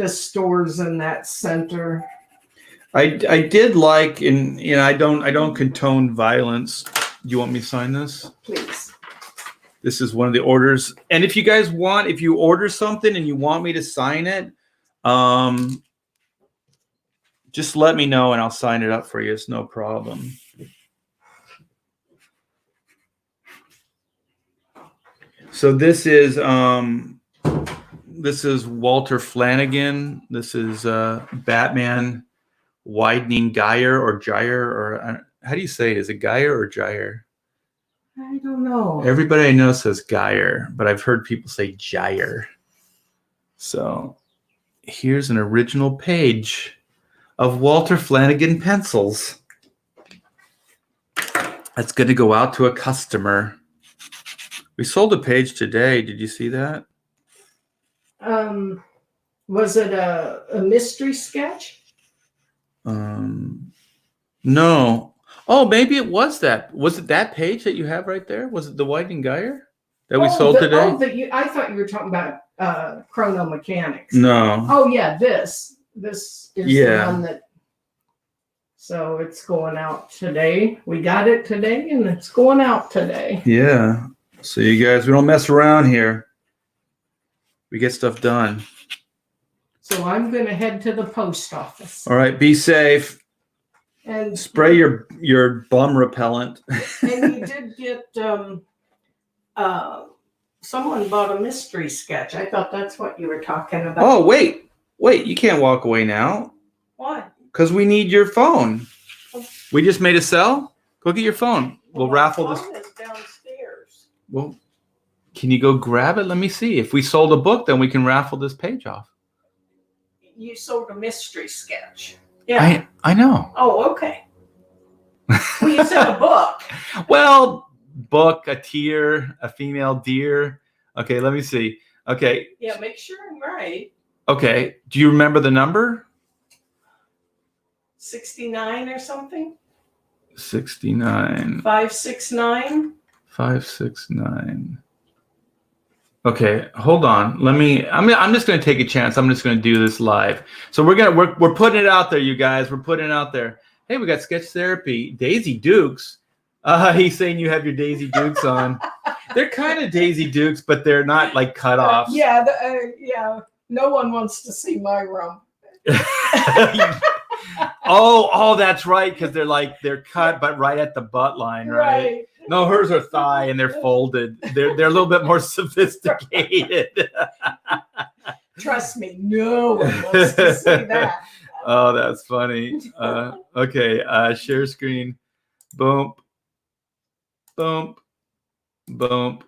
stores in that center. I did like, and I don't condone violence. Do you want me to sign this? Please. This is one of the orders, and if you guys want, if you order something and you want me to sign it, just let me know and I'll sign it up for you. It's no problem. So this is Walter Flanagan. This is Batman widening gyre or gyre, or how do you say it? Is it gyre or gyre? I don't know. Everybody I know says gyre, but I've heard people say gyre. So here's an original page of Walter Flanagan pencils. That's going to go out to a customer. We sold a page today. Did you see that? Was it a mystery sketch? No. Oh, maybe it was that. Was it that page that you have right there? Was it the widening gyre that we sold today? I thought you were talking about Chrono Mechanics. No. Oh yeah, this is the one that. So it's going out today. We got it today, and it's going out today. Yeah. So you guys, we don't mess around here. We get stuff done. So I'm going to head to the post office. All right. Be safe. And spray your bum repellent. And you did get someone bought a mystery sketch. I thought that's what you were talking about. Oh, wait. You can't walk away now. Why? Because we need your phone. We just made a sell. Go get your phone. We'll raffle this. Phone is downstairs. Well, can you go grab it? Let me see. If we sold a book, then we can raffle this page off. You sold a mystery sketch. Yeah. I know. Oh, okay. Well, you said a book. Well, book, a tear, a female deer. Okay, let me see. Okay. Yeah, make sure I'm right. Okay. Do you remember the number? 69 or something? 69. 569? 569. Okay, hold on. I'm just going to take a chance. I'm just going to do this live. So we're putting it out there, you guys. We're putting it out there. Hey, we got sketch therapy. Daisy Dukes. He's saying you have your Daisy Dukes on. They're kind of Daisy Dukes, but they're not like cut off. Yeah, yeah. No one wants to see my room. Oh, that's right, because they're cut, but right at the butt line, right? No, hers are thigh and they're folded. They're a little bit more sophisticated. Trust me, no one wants to see that. Oh, that's funny. Okay, share screen. Boom, boom, boom,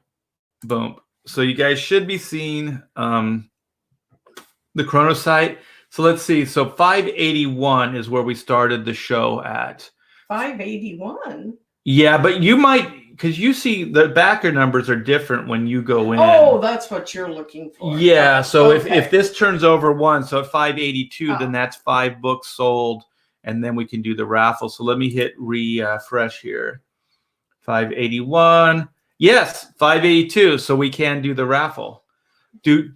boom. So you guys should be seeing the chrono site. So let's see. So 581 is where we started the show at. 581? Yeah, but you might, because you see the backer numbers are different when you go in. Oh, that's what you're looking for. Yeah, so okay. if this turns over one, so at 582, then that's 5 books sold, and then we can do the raffle. So let me hit refresh here. 581. Yes, 582. So we can do the raffle. Do.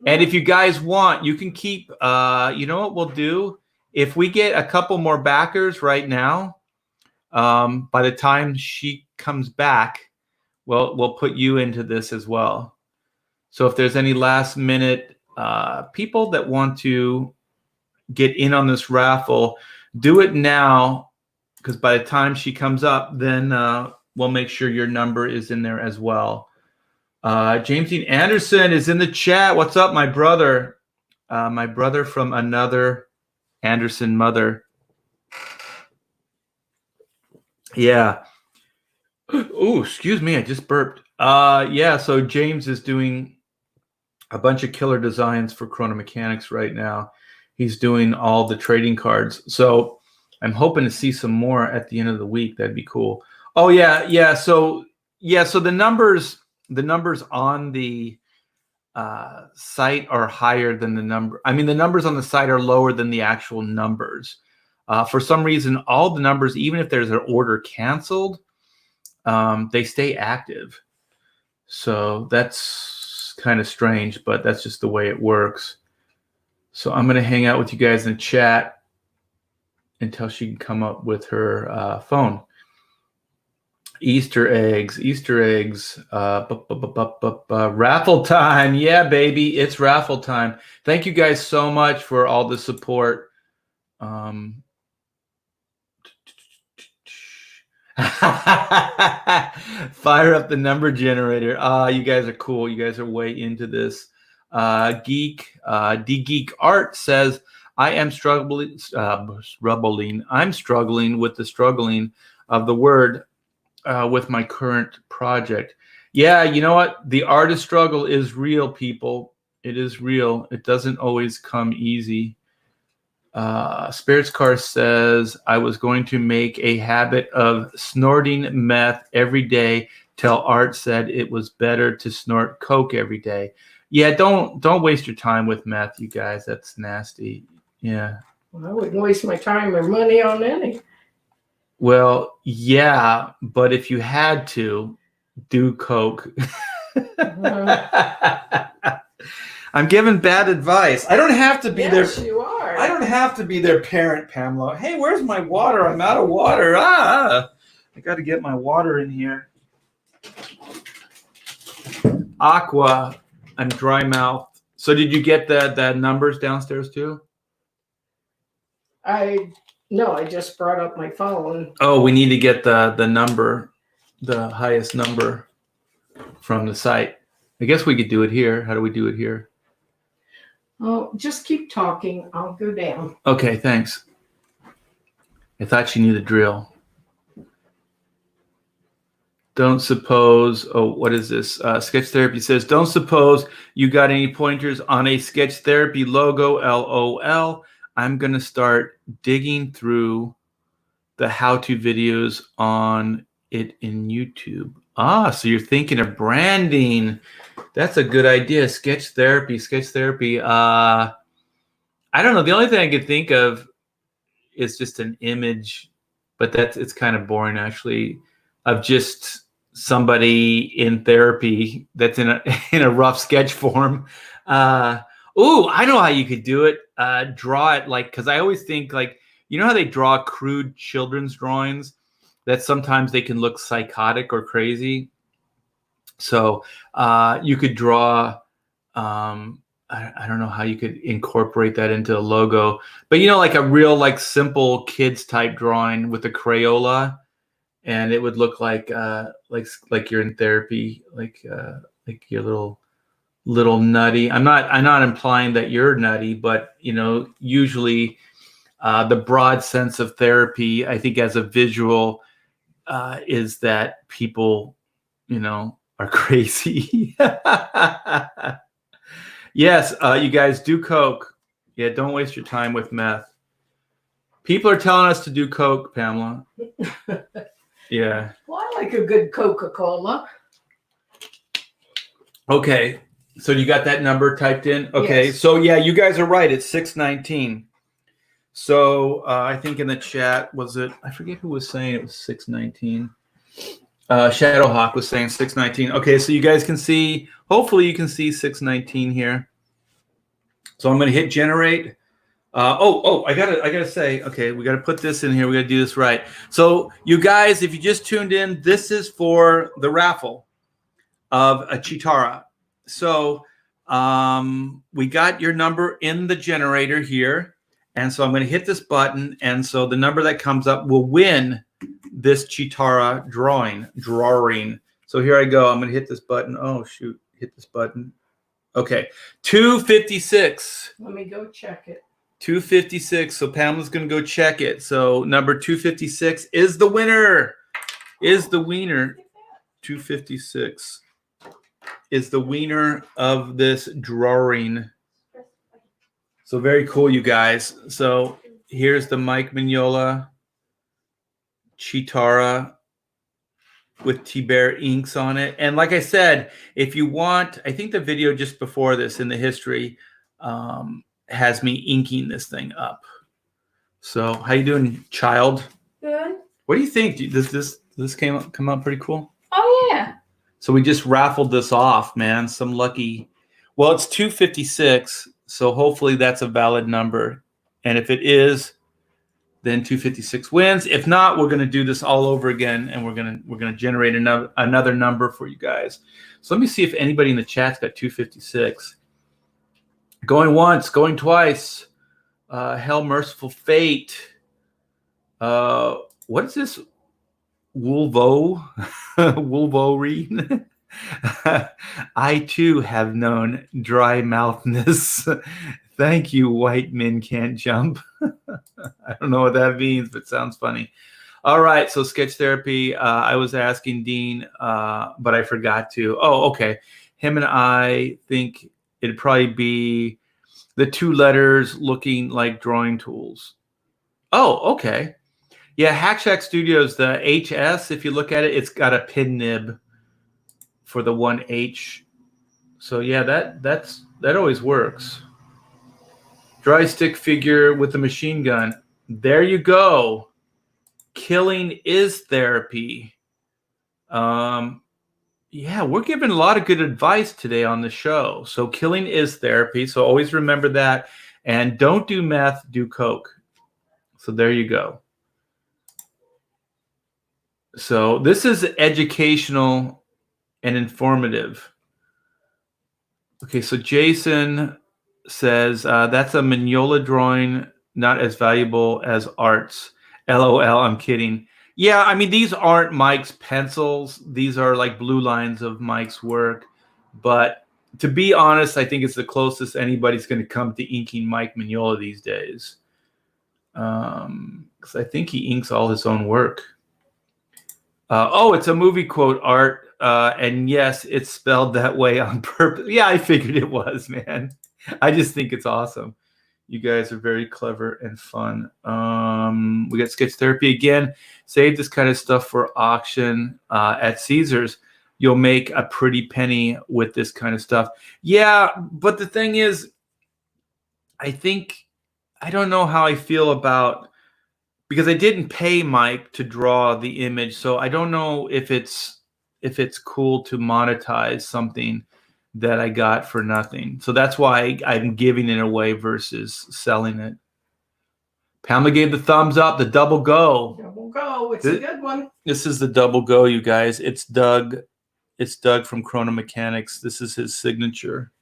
And if you guys want, you can keep, you know what we'll do? If we get a couple more backers right now, by the time she comes back, we'll put you into this as well. So if there's any last minute people that want to get in on this raffle, do it now, because by the time she comes up, then we'll make sure your number is in there as well. James Dean Anderson is in the chat. What's up, my brother? My brother from another Anderson mother. Yeah. Oh, excuse me. I just burped. Yeah. So James is doing a bunch of killer designs for Chrono Mechanics right now. He's doing all the trading cards. So I'm hoping to see some more at the end of the week. That'd be cool. Oh yeah. Yeah. So the numbers on the site are higher than the number. I mean, the numbers on the site are lower than the actual numbers. For some reason, all the numbers, even if there's an order canceled, they stay active. So that's kind of strange, but that's just the way it works. So I'm going to hang out with you guys in the chat until she can come up with her phone. Easter eggs. Raffle time. Yeah, baby, it's raffle time. Thank you guys so much for all the support. Fire up the number generator. You guys are cool. You guys are way into this. D-Geek Art says, I am struggling. I'm struggling with the struggling of the word with my current project. Yeah, you know what? The artist struggle is real, people. It is real. It doesn't always come easy. Spirits Car says, I was going to make a habit of snorting meth every day till Art said it was better to snort coke every day. Yeah, don't waste your time with meth, you guys. That's nasty. Yeah. Well, I wouldn't waste my time or money on any. Well, yeah, but if you had to, do coke. I'm giving bad advice. I don't have to be Yes, you are. I don't have to be their parent, Pamela. Hey, where's my water? I'm out of water. I got to get my water in here. Aqua. I'm dry mouth. So did you get the numbers downstairs too? No, I just brought up my phone. Oh, we need to get the number, the highest number from the site. I guess we could do it here. How do we do it here? Oh, just keep talking. I'll go down. Okay, thanks. I thought you knew the drill. Don't suppose, what is this? Sketch Therapy says, don't suppose you got any pointers on a Sketch Therapy logo, LOL. I'm going to start digging through the how-to videos on it in YouTube. So you're thinking of branding. That's a good idea. Sketch Therapy. I don't know. The only thing I could think of is just an image, but it's kind of boring actually, of just somebody in therapy that's in a rough sketch form. I know how you could do it. Draw it because I always think you know how they draw crude children's drawings that sometimes they can look psychotic or crazy. So you could draw, I don't know how you could incorporate that into a logo, but like a real simple kids type drawing with a Crayola, and it would look like you're in therapy, like your little nutty. I'm not implying that you're nutty, but usually the broad sense of therapy, I think, as a visual, is that people, are crazy. Yes, you guys do coke. Yeah, don't waste your time with meth. People are telling us to do coke, Pamela. Yeah. Well, I like a good Coca-Cola. Okay, so you got that number typed in? Okay, Yes. So yeah, you guys are right. It's 619. So I think in the chat, I forget who was saying it was 619. Shadowhawk was saying 619. Okay, so you guys can see, hopefully you can see 619 here. So I'm going to hit generate. I gotta say, okay, we gotta put this in here. We gotta do this right. So you guys, if you just tuned in, this is for the raffle of a Chitara. So we got your number in the generator here. And so I'm going to hit this button. And so the number that comes up will win this Chitara drawing. So here I go. I'm going to hit this button. Oh, shoot. Hit this button. Okay. 256. Let me go check it. 256. So Pamela's going to go check it. So number 256 is the winner. 256 is the winner of this drawing. So very cool, you guys. So here's the Mike Mignola Chitara with Thibert inks on it. And like I said, if you want, I think the video just before this in the history has me inking this thing up. So how you doing, child? Good. What do you think? Does this come out pretty cool? Oh yeah. So we just raffled this off, man. Some lucky. Well, it's 256, so hopefully that's a valid number. And if it is, then 256 wins. If not, we're going to do this all over again, and we're going to generate another number for you guys. So let me see if anybody in the chat's got 256. Going once, going twice. Hell, merciful fate. What is this? Wolverine. I too have known dry mouthness. Thank you, white men can't jump. I don't know what that means, but it sounds funny. All right, so sketch therapy. I was asking Dean, but I forgot to. Oh, okay. Him and I think it'd probably be the two letters looking like drawing tools. Oh, okay. Yeah, Hack Shack Studios, the HS, if you look at it, it's got a pin nib for the 1H. So yeah, that always works. Dry stick figure with a machine gun. There you go. Killing is therapy. Yeah, we're giving a lot of good advice today on the show. So killing is therapy. So always remember that. And don't do meth, do coke. So there you go. So this is educational and informative. Okay, so Jason says that's a Mignola drawing, not as valuable as art's. LOL, I'm kidding. Yeah, I mean, these aren't Mike's pencils. These are like blue lines of Mike's work. But to be honest, I think it's the closest anybody's going to come to inking Mike Mignola these days. Because I think he inks all his own work. Oh, it's a movie quote, Art. And yes, it's spelled that way on purpose. Yeah, I figured it was, man. I just think it's awesome. You guys are very clever and fun. We got sketch therapy again. Save this kind of stuff for auction at Caesars. You'll make a pretty penny with this kind of stuff. Yeah, but the thing is, I don't know how I feel about, because I didn't pay Mike to draw the image, so I don't know if it's cool to monetize something that I got for nothing. So that's why I'm giving it away versus selling it. Pamela gave the thumbs up, the double go. Double go. It's a good one. This is the double go, you guys. It's Doug. It's Doug from Chrono Mechanics. This is his signature.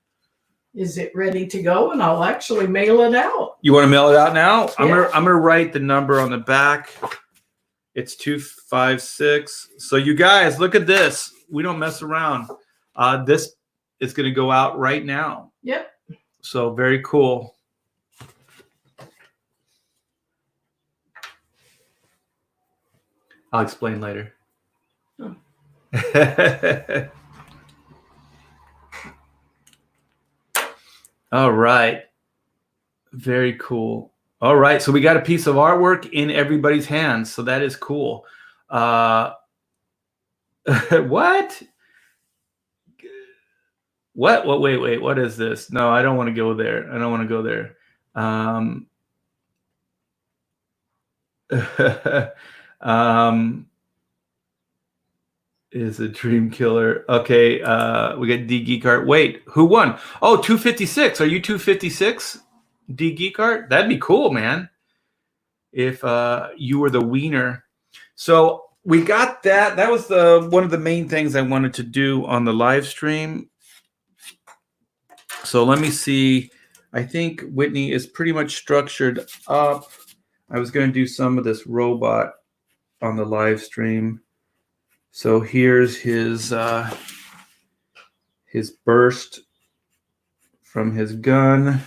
Is it ready to go? And I'll actually mail it out. You want to mail it out now? Yeah. I'm gonna write the number on the back. It's 256. So you guys, look at this. We don't mess around. This is going to go out right now. Yep. So very cool. I'll explain later. Oh. All right. Very cool. All right. So we got a piece of artwork in everybody's hands. So that is cool. What? What? Wait. What is this? No, I don't want to go there. I don't want to go there. Is a dream killer. Okay. We got D Geek Art. Wait, who won? Oh, 256. Are you 256? D Geek Art? That'd be cool, man. If you were the wiener. So we got that. That was one of the main things I wanted to do on the live stream. So let me see. I think Whitney is pretty much structured up. I was going to do some of this robot on the live stream. So here's his burst from his gun.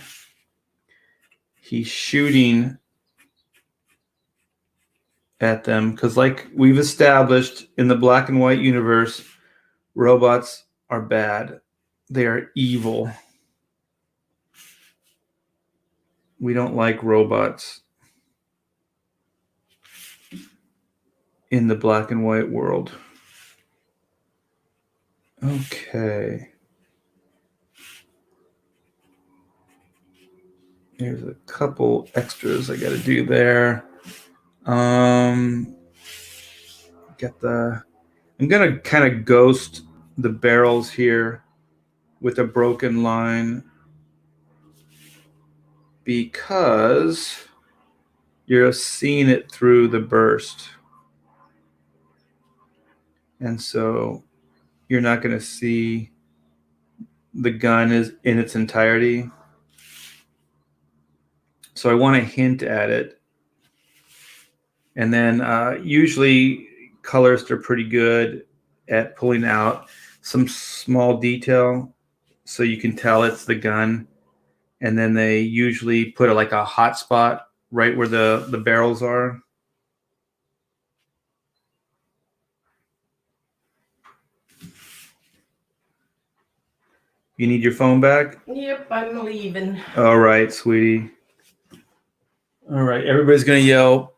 He's shooting at them because, like we've established in the black and white universe, robots are bad. They are evil. We don't like robots in the black and white world. Okay. There's a couple extras I got to do there. I'm gonna kind of ghost the barrels here with a broken line because you're seeing it through the burst. And so you're not going to see the gun is in its entirety. So I want to hint at it. And then usually colorists are pretty good at pulling out some small detail so you can tell it's the gun. And then they usually put like a hot spot right where the barrels are. You need your phone back? Yep, I'm leaving. All right, sweetie. All right, everybody's going to yell,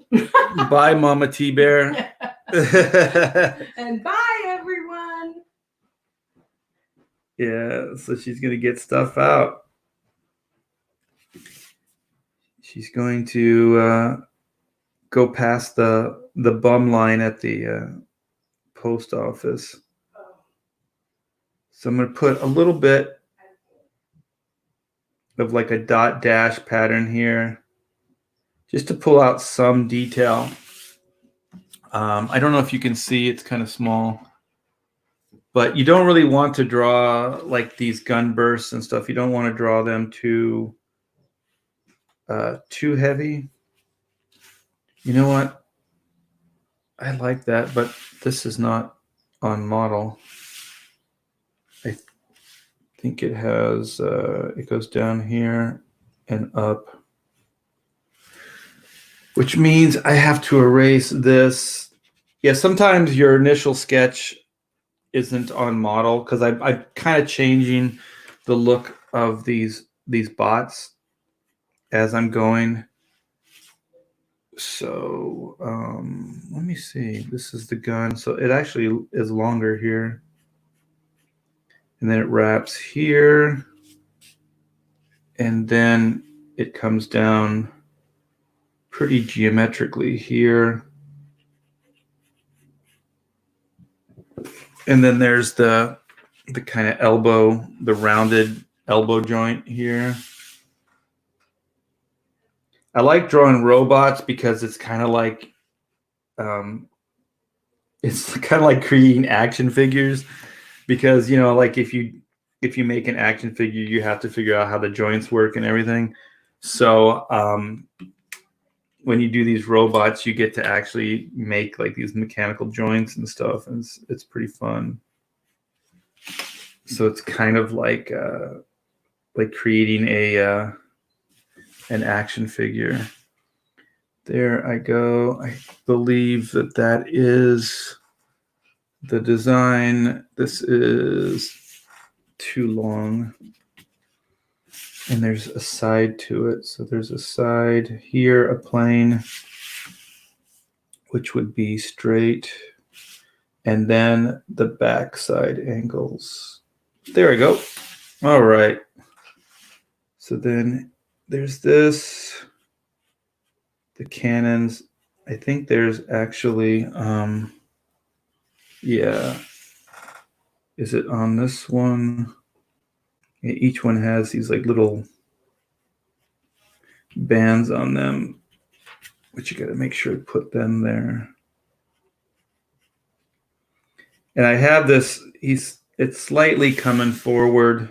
bye, Mama T-Bear. And bye, everyone. Yeah, so she's going to get stuff out. She's going to go past the bum line at the post office. So I'm going to put a little bit of like a dot dash pattern here just to pull out some detail. I don't know if you can see, it's kind of small. But you don't really want to draw like these gun bursts and stuff. You don't want to draw them too heavy. You know what? I like that, but this is not on model. I think it has, it goes down here and up, which means I have to erase this. Yeah, sometimes your initial sketch isn't on model because I'm kind of changing the look of these bots as I'm going. So let me see. This is the gun. So it actually is longer here. And then it wraps here. And then it comes down pretty geometrically here. And then there's the kind of elbow, the rounded elbow joint here. I like drawing robots because it's kind of like it's kind of like creating action figures, because like if you make an action figure, you have to figure out how the joints work and everything. So when you do these robots, you get to actually make like these mechanical joints and stuff, and it's pretty fun. So it's kind of like creating an action figure. There I go. I believe that is the design. This is too long. And there's a side to it. So there's a side here, a plane, which would be straight. And then the back side angles. There we go. All right. So then there's this. The cannons. I think there's actually, yeah. Is it on this one? Yeah, each one has these like little bands on them, which you got to make sure to put them there. And I have this, it's slightly coming forward,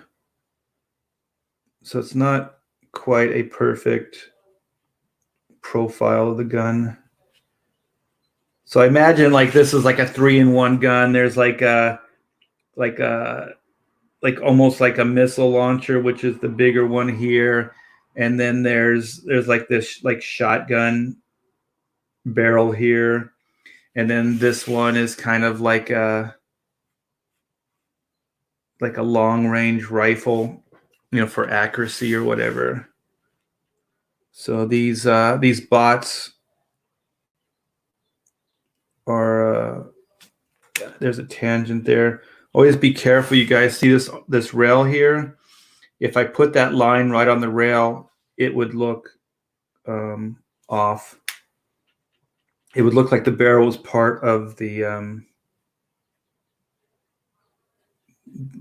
so it's not quite a perfect profile of the gun. So I imagine like this is like a 3-in-1 gun. There's like almost like a missile launcher, which is the bigger one here, and then there's like this like shotgun barrel here, and then this one is kind of like a long range rifle, for accuracy or whatever. So these bots are there's a tangent there. Always be careful, you guys. See this rail here? If I put that line right on the rail, it would look off. It would look like the barrel was part of the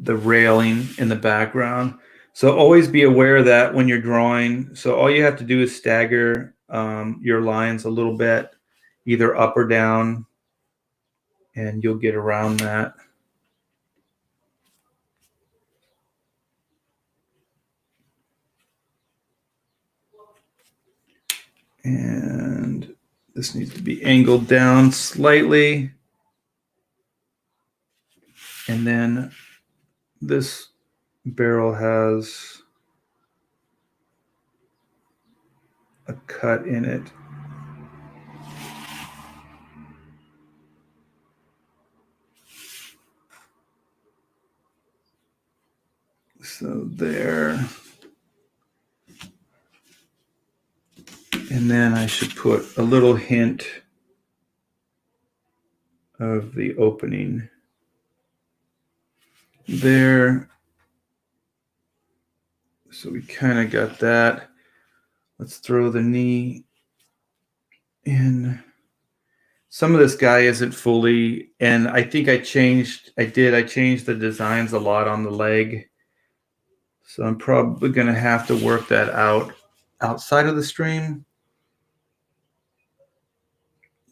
railing in the background. So always be aware of that when you're drawing. So all you have to do is stagger your lines a little bit, either up or down, and you'll get around that. And this needs to be angled down slightly. And then this barrel has a cut in it. So there. And then I should put a little hint of the opening there. So we kind of got that. Let's throw the knee in. Some of this guy isn't fully, and I think I changed the designs a lot on the leg. So I'm probably going to have to work that out outside of the stream,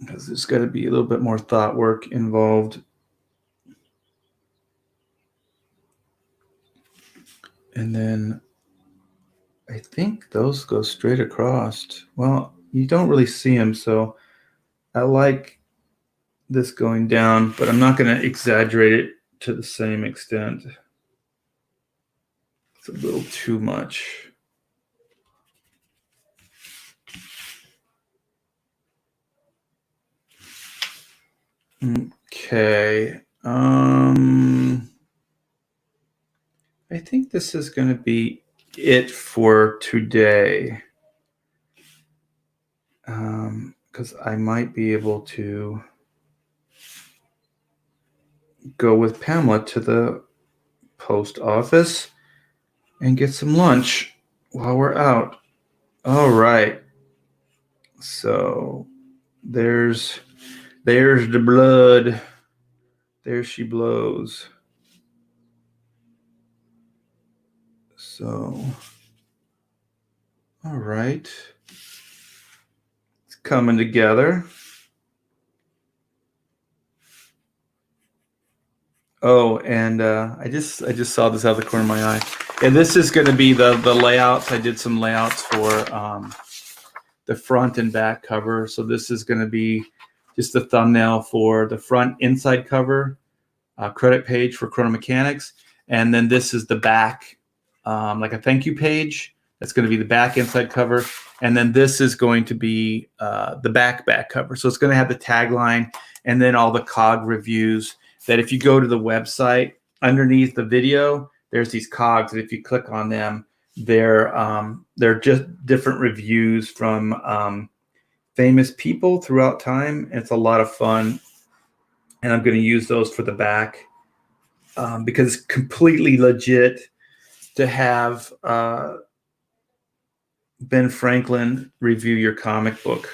because there's got to be a little bit more thought work involved. And then I think those go straight across. Well, you don't really see them, so I like this going down, but I'm not going to exaggerate it to the same extent. It's a little too much. Okay. I think this is going to be it for today. Because I might be able to go with Pamela to the post office and get some lunch while we're out. All right. So there's the blood. There she blows. So, all right. It's coming together. Oh, and I just saw this out of the corner of my eye. And this is going to be the layouts. I did some layouts for the front and back cover. So this is going to be just the thumbnail for the front inside cover, credit page for Chrono Mechanics. And then this is the back, like a thank you page. That's going to be the back inside cover. And then this is going to be the back cover. So it's going to have the tagline and then all the COG reviews that if you go to the website, underneath the video, there's these COGs. And if you click on them, they're just different reviews from famous people throughout time. It's a lot of fun. And I'm going to use those for the back because it's completely legit to have Ben Franklin review your comic book.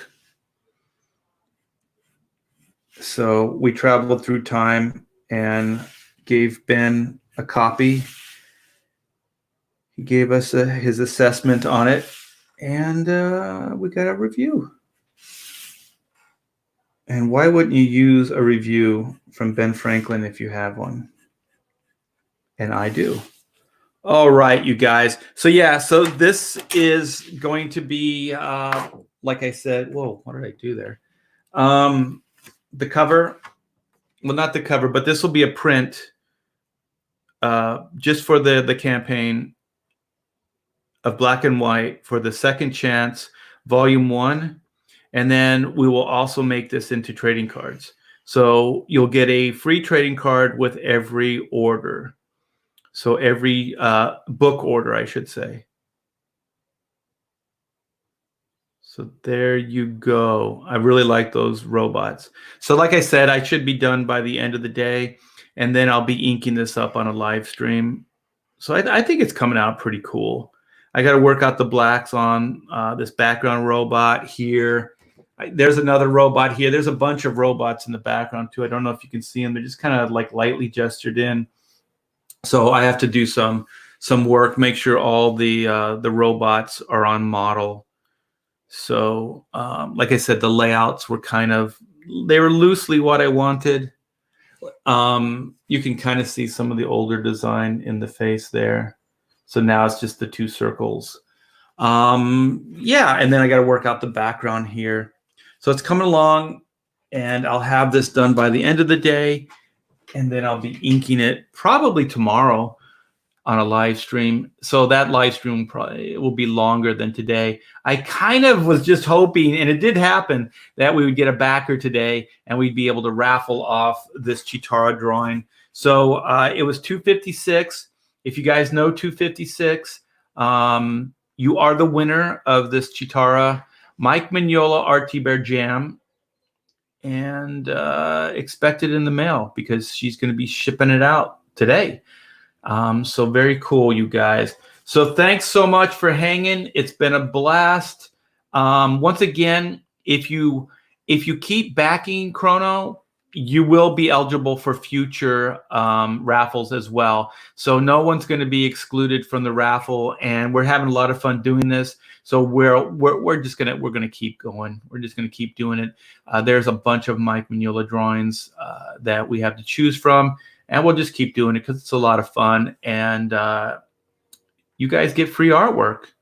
So we traveled through time and gave Ben a copy. He gave us his assessment on it, and we got a review. And why wouldn't you use a review from Ben Franklin if you have one? And I do. All right, you guys. So yeah, so this is going to be, like I said, whoa, what did I do there? The cover, well, not the cover, but this will be a print just for the campaign of Black and White for the Second Chance, Volume 1. And then we will also make this into trading cards. So you'll get a free trading card with every order. So every book order, I should say. So there you go. I really like those robots. So like I said, I should be done by the end of the day. and then I'll be inking this up on a live stream. So I think it's coming out pretty cool. I got to work out the blacks on this background robot here. There's another robot here. There's a bunch of robots in the background too. I don't know if you can see them. They're just kind of like lightly gestured in. So I have to do some work, make sure all the robots are on model. So like I said, the layouts were they were loosely what I wanted. You can kind of see some of the older design in the face there. So now it's just the two circles. Yeah, and then I got to work out the background here. So it's coming along, and I'll have this done by the end of the day, and then I'll be inking it probably tomorrow on a live stream. So that live stream probably will be longer than today. I kind of was just hoping, and it did happen, that we would get a backer today and we'd be able to raffle off this Chitara drawing. So it was $256. If you guys know $256, you are the winner of this Chitara Mike Mignola Art Thibert Jam, and expect it in the mail because she's going to be shipping it out today. So very cool, you guys. So thanks so much for hanging. It's been a blast. Once again, if you keep backing Chrono, you will be eligible for future raffles as well. So no one's going to be excluded from the raffle, and we're having a lot of fun doing this. So we're just gonna keep going. We're just gonna keep doing it. There's a bunch of Mike Mignola drawings that we have to choose from, and we'll just keep doing it because it's a lot of fun. And you guys get free artwork.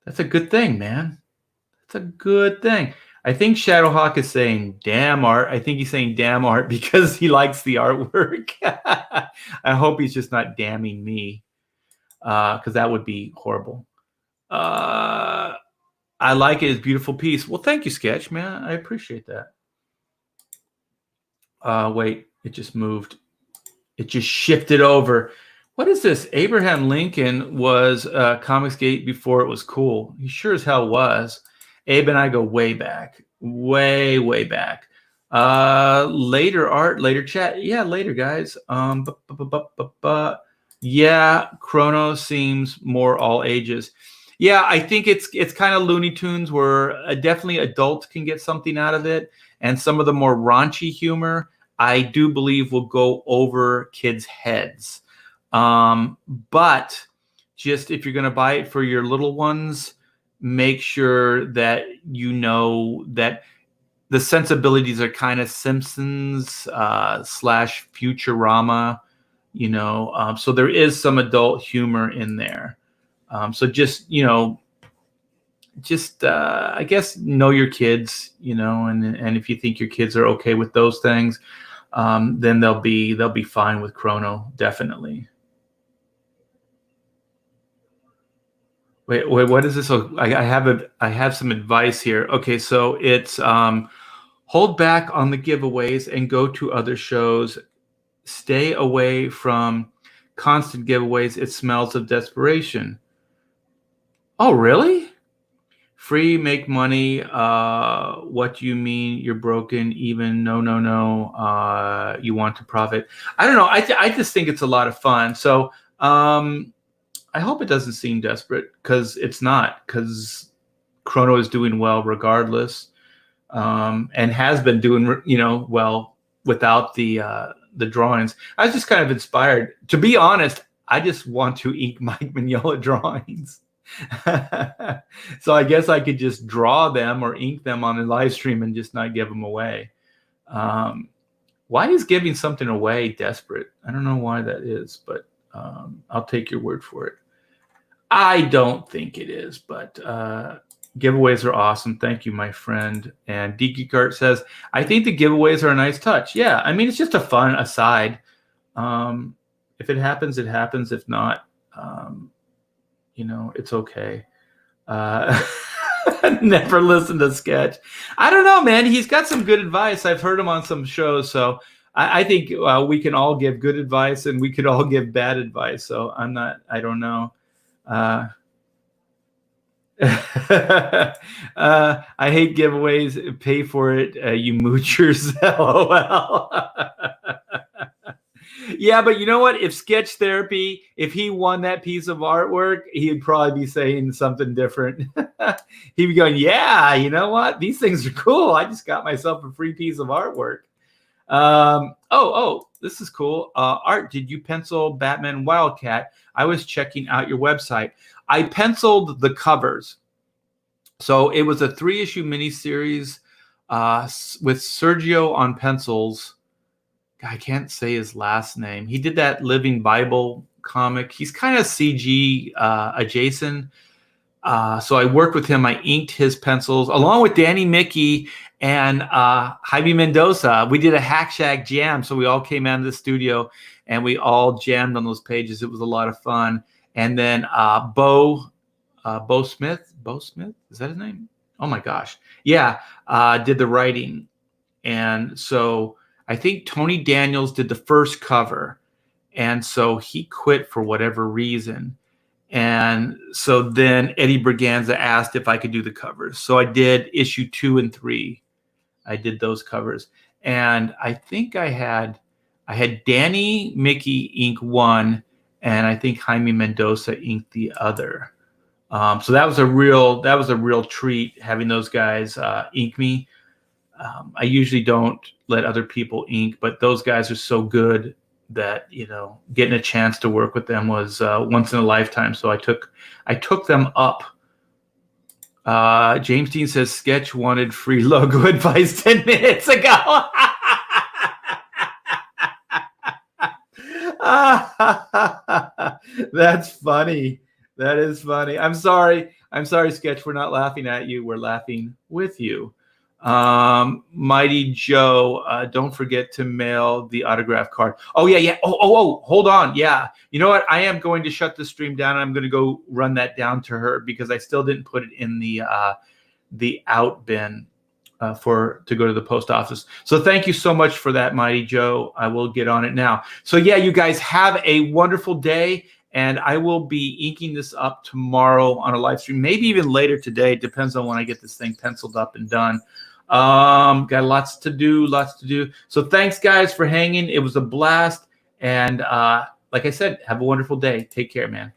That's a good thing, man. That's a good thing. I think Shadowhawk is saying damn art. I think he's saying damn art because he likes the artwork. I hope he's just not damning me, because that would be horrible. I like it. It's a beautiful piece. Well, thank you, Sketch, man. I appreciate that. Wait, it just moved. It just shifted over. What is this? Abraham Lincoln was Comicsgate before it was cool. He sure as hell was. Abe and I go way back. Way back. Later art, later chat. Yeah, later, guys. Yeah, Chrono seems more all ages. Yeah, I think it's kind of Looney Tunes where definitely adults can get something out of it. And some of the more raunchy humor, I do believe, will go over kids' heads. But just if you're going to buy it for your little ones, make sure that you know that the sensibilities are kind of Simpsons / Futurama, so there is some adult humor in there. So just, I guess know your kids, and if you think your kids are okay with those things, then they'll be fine with Chrono, definitely. Wait, what is this? Oh, I have some advice here. Okay, so it's hold back on the giveaways and go to other shows. Stay away from constant giveaways. It smells of desperation. Oh, really? Free, make money. What do you mean you're broken? Even no. You want to profit. I don't know. I just think it's a lot of fun. So I hope it doesn't seem desperate, because it's not, because Chrono is doing well regardless, and has been doing well without the drawings. I was just kind of inspired. To be honest, I just want to ink Mike Mignola drawings. So I guess I could just draw them or ink them on a live stream and just not give them away. Why is giving something away desperate? I don't know why that is, but I'll take your word for it. I don't think it is, but giveaways are awesome. Thank you, my friend. And DK Kart says, I think the giveaways are a nice touch. Yeah, I mean, it's just a fun aside. If it happens, it happens. If not, it's okay. Never listen to Sketch. I don't know, man. He's got some good advice. I've heard him on some shows. So I think we can all give good advice and we could all give bad advice. So I don't know. I hate giveaways. Pay for it. You moochers. LOL. Yeah, but you know what? If Sketch Therapy, if he won that piece of artwork, he'd probably be saying something different. He'd be going, yeah, you know what? These things are cool. I just got myself a free piece of artwork. This is cool. Art, did you pencil Batman Wildcat? I was checking out your website. I penciled the covers. So it was a 3-issue miniseries with Sergio on pencils. I can't say his last name. He did that Living Bible comic. He's kind of CG adjacent. So I worked with him. I inked his pencils along with Danny Mickey and Jaime Mendoza. We did a Hack Shack jam. So we all came out of the studio and we all jammed on those pages. It was a lot of fun. And then Bo Smith, is that his name? Oh my gosh. Yeah. Did the writing. And so I think Tony Daniels did the first cover. And so he quit for whatever reason. And so then Eddie Berganza asked if I could do the covers. So I did issue 2 and 3. I did those covers. And I think I had Danny Mickey ink one, and I think Jaime Mendoza inked the other. So that was a real treat having those guys ink me. I usually don't let other people ink, but those guys are so good that, you know, getting a chance to work with them was once in a lifetime. So I took them up. James Dean says Sketch wanted free logo advice 10 minutes ago. That's funny. That is funny. I'm sorry, Sketch. We're not laughing at you. We're laughing with you. Mighty Joe, don't forget to mail the autograph card. Oh yeah. Oh, hold on. Yeah. You know what? I am going to shut the stream down. I'm going to go run that down to her because I still didn't put it in the out bin to go to the post office. So thank you so much for that, Mighty Joe. I will get on it now. So yeah, you guys have a wonderful day. And I will be inking this up tomorrow on a live stream, maybe even later today. It depends on when I get this thing penciled up and done. Got lots to do. So thanks, guys, for hanging. It was a blast. And like I said, have a wonderful day. Take care, man.